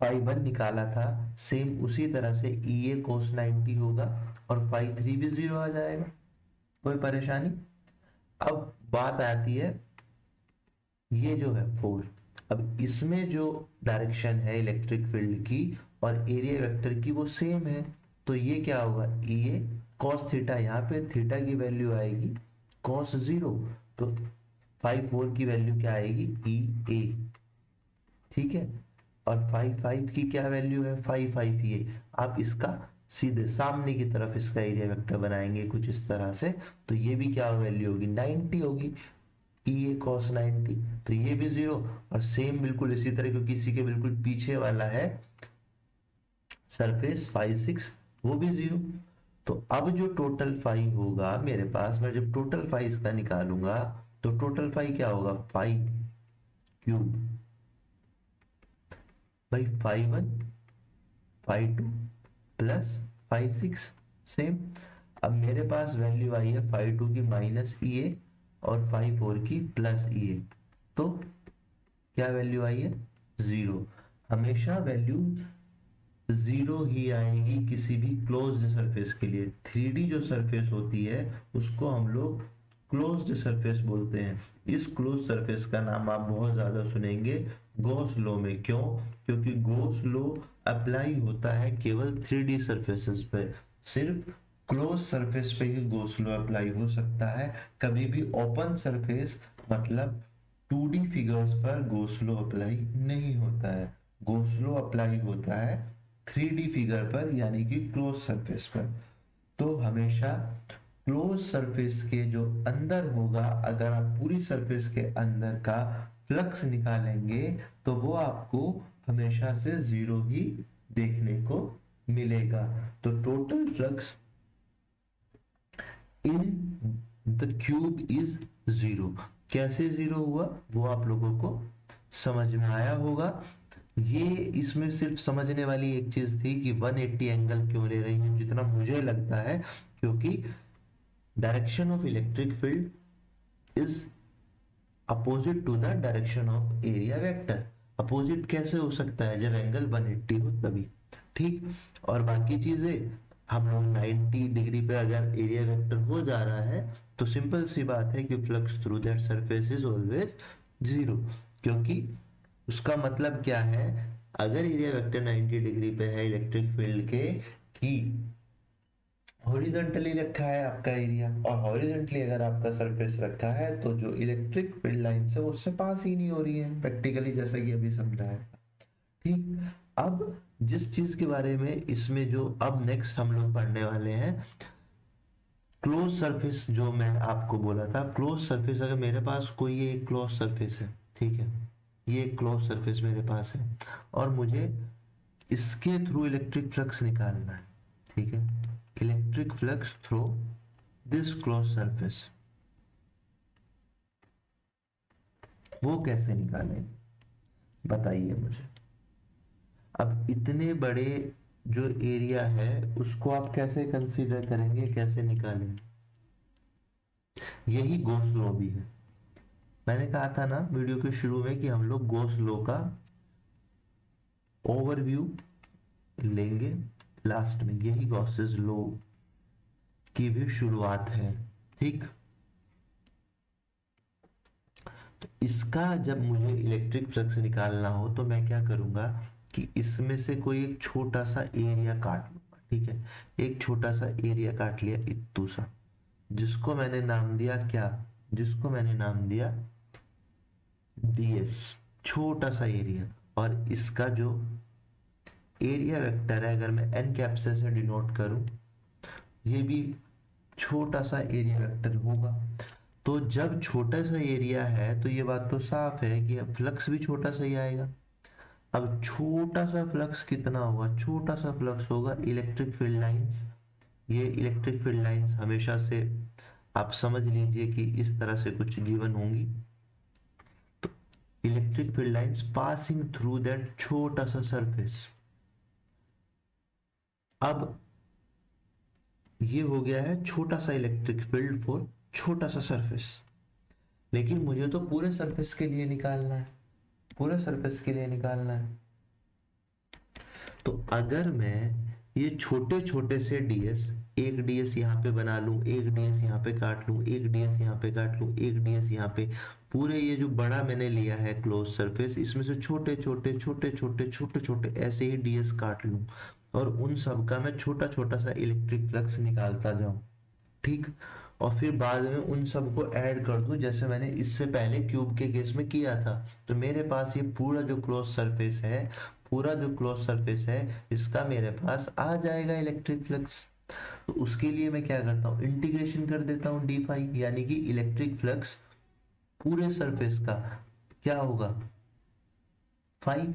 फाई 1 निकाला था सेम उसी तरह से EA cos 90 होगा और फाई 3 भी 0 आ जाएगा, कोई परेशानी। अब बात आती है ये जो है 4, अब इसमें जो डायरेक्शन है इलेक्ट्रिक फील्ड की और एरिया वेक्टर की वो सेम है, तो ये क्या होगा, ये cos थीटा, यहाँ पे थीटा की वैल्यू आएगी cos 0, तो फाई 4 की वैल्यू क्या आएगी ई ए, ठीक है। और फाई 5 की क्या वैल्यू है, फाई 5 ये, आप इसका सीधे सामने की तरफ इसका एरिया वेक्टर बनाएंगे कुछ इस तरह से, तो ये भी क्या वैल्यू होगी 90 होगी, ई ए कॉस 90, तो ये भी 0। और सेम बिल्कुल इसी तरह क्योंकि इसी के बिल्कुल पीछे वाला है सरफेस फाई 6, वो भी 0। तो अब जो टोटल फाई होगा मेरे पास, मैं जब टोटल फाई इसका निकालूंगा तो टोटल फाई क्या होगा, phi cube by phi 1 phi 2 plus phi 6, same. अब मेरे पास वैल्यू आई है फाई 2 की -EA और फाई 4 की +EA, तो क्या वैल्यू आई है 0। हमेशा वैल्यू 0 ही आएगी किसी भी क्लोज्ड सरफेस के लिए। 3D जो सरफेस होती है उसको हम लोग क्लोज्ड सरफेस बोलते हैं। इस क्लोज्ड सरफेस का नाम आप बहुत ज्यादा सुनेंगे गॉस लॉ में। क्यों, क्योंकि गॉस लॉ अप्लाई होता है केवल 3D सरफेसेस पे, सिर्फ क्लोज सरफेस पे ही गॉस लॉ अप्लाई हो सकता है। कभी भी ओपन सरफेस मतलब 2D फिगर्स पर गॉस लॉ अप्लाई नहीं होता है। गॉस लॉ अप्लाई होता है 3D फिगर पर यानी कि क्लोज सरफेस पर। तो हमेशा क्लोज सरफेस के जो अंदर होगा, अगर आप पूरी सरफेस के अंदर का फ्लक्स निकालेंगे तो वो आपको हमेशा से 0 ही देखने को मिलेगा। तो total flux in the cube is 0। कैसे 0 हुआ वो आप लोगों को समझ में आया होगा। ये इसमें सिर्फ समझने वाली एक चीज थी कि 180 एंगल क्यों ले रही हूँ, जितना मुझे लगता है क्योंकि direction of electric field is opposite to the direction of area vector. Opposite कैसे हो सकता है, जब एंगल 180 हो तभी, ठीक। और बाकी चीजें हम लोग 90 डिग्री पे अगर एरिया वेक्टर हो जा रहा है तो सिंपल सी बात है कि flux through that surface is always 0, क्योंकि उसका मतलब क्या है, अगर एरिया वेक्टर 90 डिग्री पे है इलेक्ट्रिक फील्ड के कि हॉरिजॉन्टली रखा है आपका एरिया, और हॉरिजॉन्टली अगर आपका सरफेस रखा है तो जो इलेक्ट्रिक फील्ड लाइन से उससे पास ही नहीं हो रही है प्रैक्टिकली, जैसा कि अभी समझाया, ठीक। अब जिस चीज के बारे में इसमें जो अब नेक्स्ट हम लोग पढ़ने वाले हैं क्लोज सरफेस जो मैं आपको बोला था, क्लोज सरफेस, अगर मेरे पास कोई ये क्लोज सरफेस है, ठीक है, ये क्लोज सरफेस मेरे पास है और मुझे इसके थ्रू इलेक्ट्रिक फ्लक्स निकालना है, ठीक है, electric flux through this close surface, वो कैसे निकालें बताइए मुझे। अब इतने बड़े जो एरिया है उसको आप कैसे कंसीडर करेंगे, कैसे निकालेंगे? यही गॉस लॉ भी है। मैंने कहा था ना वीडियो के शुरू में कि हम लोग गॉस लॉ का ओवरव्यू लेंगे लास्ट में, यही गॉसेस लॉ की भी शुरुआत है, ठीक। तो इसका जब मुझे इलेक्ट्रिक फ्लक्स निकालना हो तो मैं क्या करूंगा कि इसमें से कोई एक छोटा सा एरिया काट लूंगा, ठीक है, एक छोटा सा एरिया काट लिया इत्तू सा, जिसको मैंने नाम दिया क्या, जिसको मैंने नाम दिया ds, छोटा सा एरिया। और इसका जो एरिया वेक्टर है अगर मैं n कैप्सल से डिनोट करूं, ये भी छोटा सा एरिया वेक्टर होगा। तो जब छोटा सा एरिया है तो ये बात तो साफ है कि फ्लक्स भी छोटा सा ही आएगा। अब छोटा सा फ्लक्स कितना होगा, छोटा सा फ्लक्स होगा इलेक्ट्रिक फील्ड लाइंस। ये इलेक्ट्रिक फील्ड लाइंस हमेशा से आप समझ लीजिए कि इस तरह से कुछ गिवन होंगी, electric field lines passing through that छोटा सा सरफेस। अब ये हो गया है छोटा सा इलेक्ट्रिक फील्ड फॉर छोटा सा सरफेस, लेकिन मुझे तो पूरे सरफेस के लिए निकालना है, पूरे सरफेस के लिए निकालना है। तो अगर मैं ये छोटे छोटे से ds, एक ds यहाँ पे बना लूं, एक ds यहाँ पे काट लूं, एक ds यहाँ पे काट लूं, एक ds यहाँ पे, पूरे ये जो बड़ा मैंने लिया है क्लोज सरफेस, इसमें से छोटे छोटे छोटे छोटे छोटे छोटे ऐसे ही ds काट लूं और उन सब का मैं छोटा छोटा सा इलेक्ट्रिक फ्लक्स निकालता जाऊं, ठीक। और फिर बाद में उन सबको ऐड कर दूं जैसे मैंने इससे पहले क्यूब के केस में किया था। तो मेरे पास ये पूरा जो क्लोज सरफेस है, पूरा जो क्लोज सरफेस है, इसका मेरे पास आ जाएगा इलेक्ट्रिक फ्लक्स। तो उसके लिए मैं क्या करता हूँ, इंटीग्रेशन कर देता हूँ डी फाई, यानी कि इलेक्ट्रिक फ्लक्स पूरे सरफेस का क्या होगा, फाई।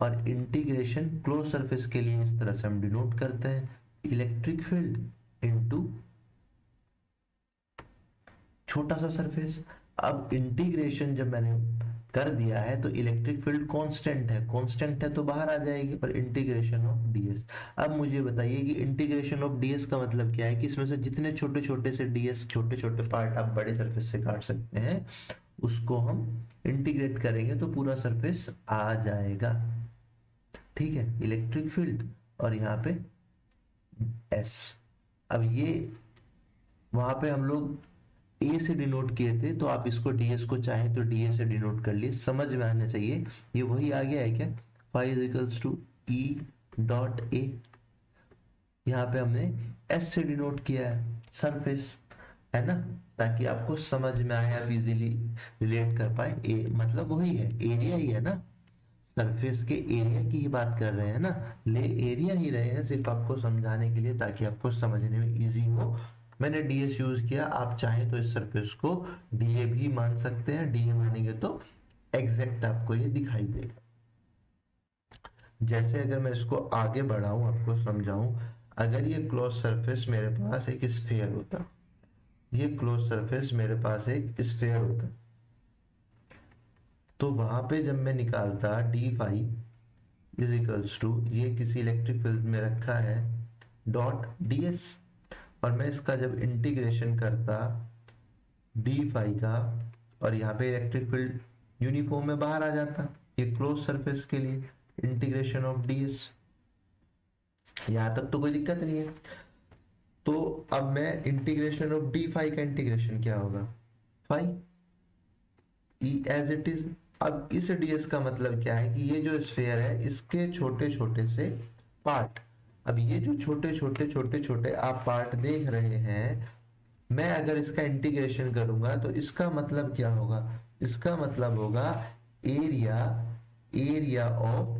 और इंटीग्रेशन क्लोज सरफेस के लिए इस तरह से हम डिनोट करते हैं, इलेक्ट्रिक फील्ड इनटू छोटा सा सरफेस। अब इंटीग्रेशन जब मैंने कर दिया है तो इलेक्ट्रिक फील्ड कांस्टेंट है, कांस्टेंट है तो बाहर आ जाएगी, पर इंटीग्रेशन ऑफ ds। अब मुझे बताइए कि इंटीग्रेशन ऑफ ds का मतलब क्या है, कि इसमें से जितने छोटे छोटे से ds, छोटे छोटे पार्ट आप बड़े सरफेस से काट सकते हैं, उसको हम इंटीग्रेट करेंगे तो पूरा सरफेस आ जाएगा, ठीक है, इलेक्ट्रिक फील्ड और यहाँ पे s। अब ये वहां पे हम लोग ए से डिनोट किए थे, तो आप इसको ds को चाहें तो ds से डिनोट कर लिए, समझ में आना चाहिए। ये वही आ गया है क्या, phi is equals to E dot A, यहाँ पे हमने s से डिनोट किया है सरफेस, है ना, ताकि आपको समझ में आए, आप इजीली रिलेट कर पाए। ए मतलब वही है, एरिया ही है ना, सरफेस के एरिया की ही बात कर रहे हैं ना, ले एरिया ही रहे हैं सिर्फ आपको समझाने के लिए, ताकि आपको समझने में इजी हो। मैंने ds यूज किया, आप चाहें तो इस सरफेस को da भी मान सकते हैं, da मानेंगे तो एग्जैक्ट आपको ये दिखाई देगा। जैसे अगर मैं इसको आगे बढ़ाऊं, आपको समझाऊं, अगर ये क्लोज सरफेस मेरे पास एक स्फीयर होता, ये क्लोज सरफेस मेरे पास एक स्फीयर होता, तो वहां पे जब मैं निकालता D phi is equals to, ये किसी इलेक्ट्रिक फील्ड में रखा है डॉट ds, और मैं इसका जब इंटीग्रेशन करता डी फाई का, और यहाँ पे इलेक्ट्रिक फील्ड यूनिफॉर्म में बाहर आ जाता, ये क्लोज सरफेस के लिए इंटीग्रेशन ऑफ ds, यहाँ तक तो कोई दिक्कत नहीं है। तो अब मैं इंटीग्रेशन ऑफ डी फाई का इंटीग्रेशन क्या होगा, phi E as it is. अब इस ds का मतलब क्या है कि ये जो स्फीयर है इसके छोटे छोटे से पार्ट, अब ये जो छोटे छोटे छोटे छोटे आप पार्ट देख रहे हैं, मैं अगर इसका इंटीग्रेशन करूंगा तो इसका मतलब क्या होगा, इसका मतलब होगा एरिया, एरिया ऑफ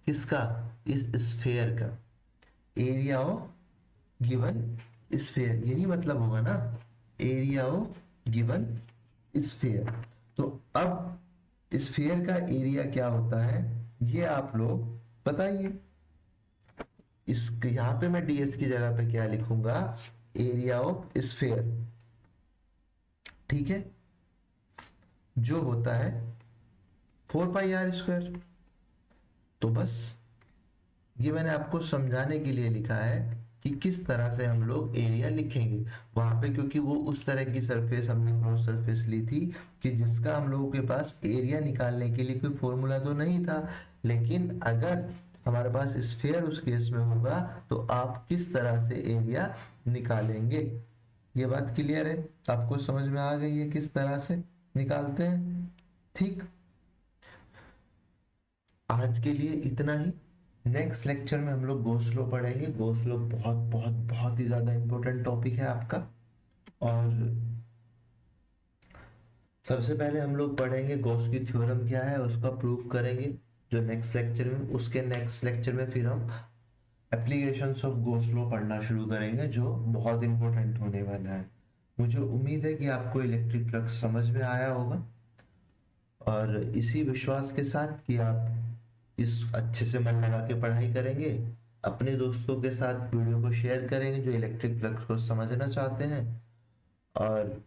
किसका, इस स्फीयर का, एरिया ऑफ गिवन स्फीयर, यही मतलब होगा ना, एरिया ऑफ गिवन स्फीयर। तो अब स्फीयर का एरिया क्या होता है ये आप लोग बताइए। इस यहां पे मैं डीएस की जगह पे क्या लिखूंगा, एरिया ऑफ स्फीयर, ठीक है, जो होता है 4 पाई r स्क्वायर। तो बस ये मैंने आपको समझाने के लिए लिखा है कि किस तरह से हम लोग एरिया लिखेंगे वहां पे, क्योंकि वो उस तरह की सरफेस हमने क्रॉस सरफेस ली थी कि जिसका हम लोगों के पास एरिया निकालने के लिए कोई फॉर्मूला तो नहीं था। लेकिन अगर हमारे पास स्फीयर उस केस में होगा तो आप किस तरह से एरिया निकालेंगे, ये बात क्लियर है, आपको समझ में आ गई है किस तरह से निकालते हैं। ठीक, आज के लिए इतना ही। नेक्स्ट लेक्चर में हम लोग गॉस लॉ पढ़ेंगे। गॉस लॉ बहुत बहुत बहुत ही ज्यादा इंपॉर्टेंट टॉपिक है आपका। और सबसे पहले हम लोग पढ़ेंगे गॉस की थ्योरम क्या है, उसका प्रूफ करेंगे जो नेक्स्ट लेक्चर में। उसके नेक्स्ट लेक्चर में फिर हम एप्लीकेशंस ऑफ गॉस लॉ पढ़ना शुरू करेंगे जो बहुत इंपॉर्टेंट होने वाला है। मुझे उम्मीद है कि आपको इलेक्ट्रिक फ्लक्स समझ में आया होगा, और इसी विश्वास के साथ कि आप इस अच्छे से मन लगा के पढ़ाई करेंगे, अपने दोस्तों के साथ वीडियो को शेयर करेंगे जो इलेक्ट्रिक फ्लक्स को समझना चाहते हैं, और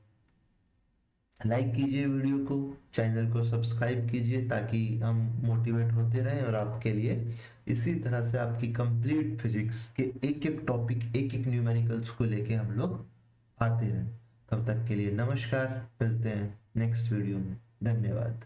लाइक कीजिए वीडियो को, चैनल को सब्सक्राइब कीजिए ताकि हम मोटिवेट होते रहें और आपके लिए इसी तरह से आपकी कंप्लीट फिजिक्स के एक एक टॉपिक, एक एक न्यूमेरिकल्स को लेके हम लोग आते रहें। तब तक के लिए नमस्कार, मिलते हैं नेक्स्ट वीडियो में, धन्यवाद।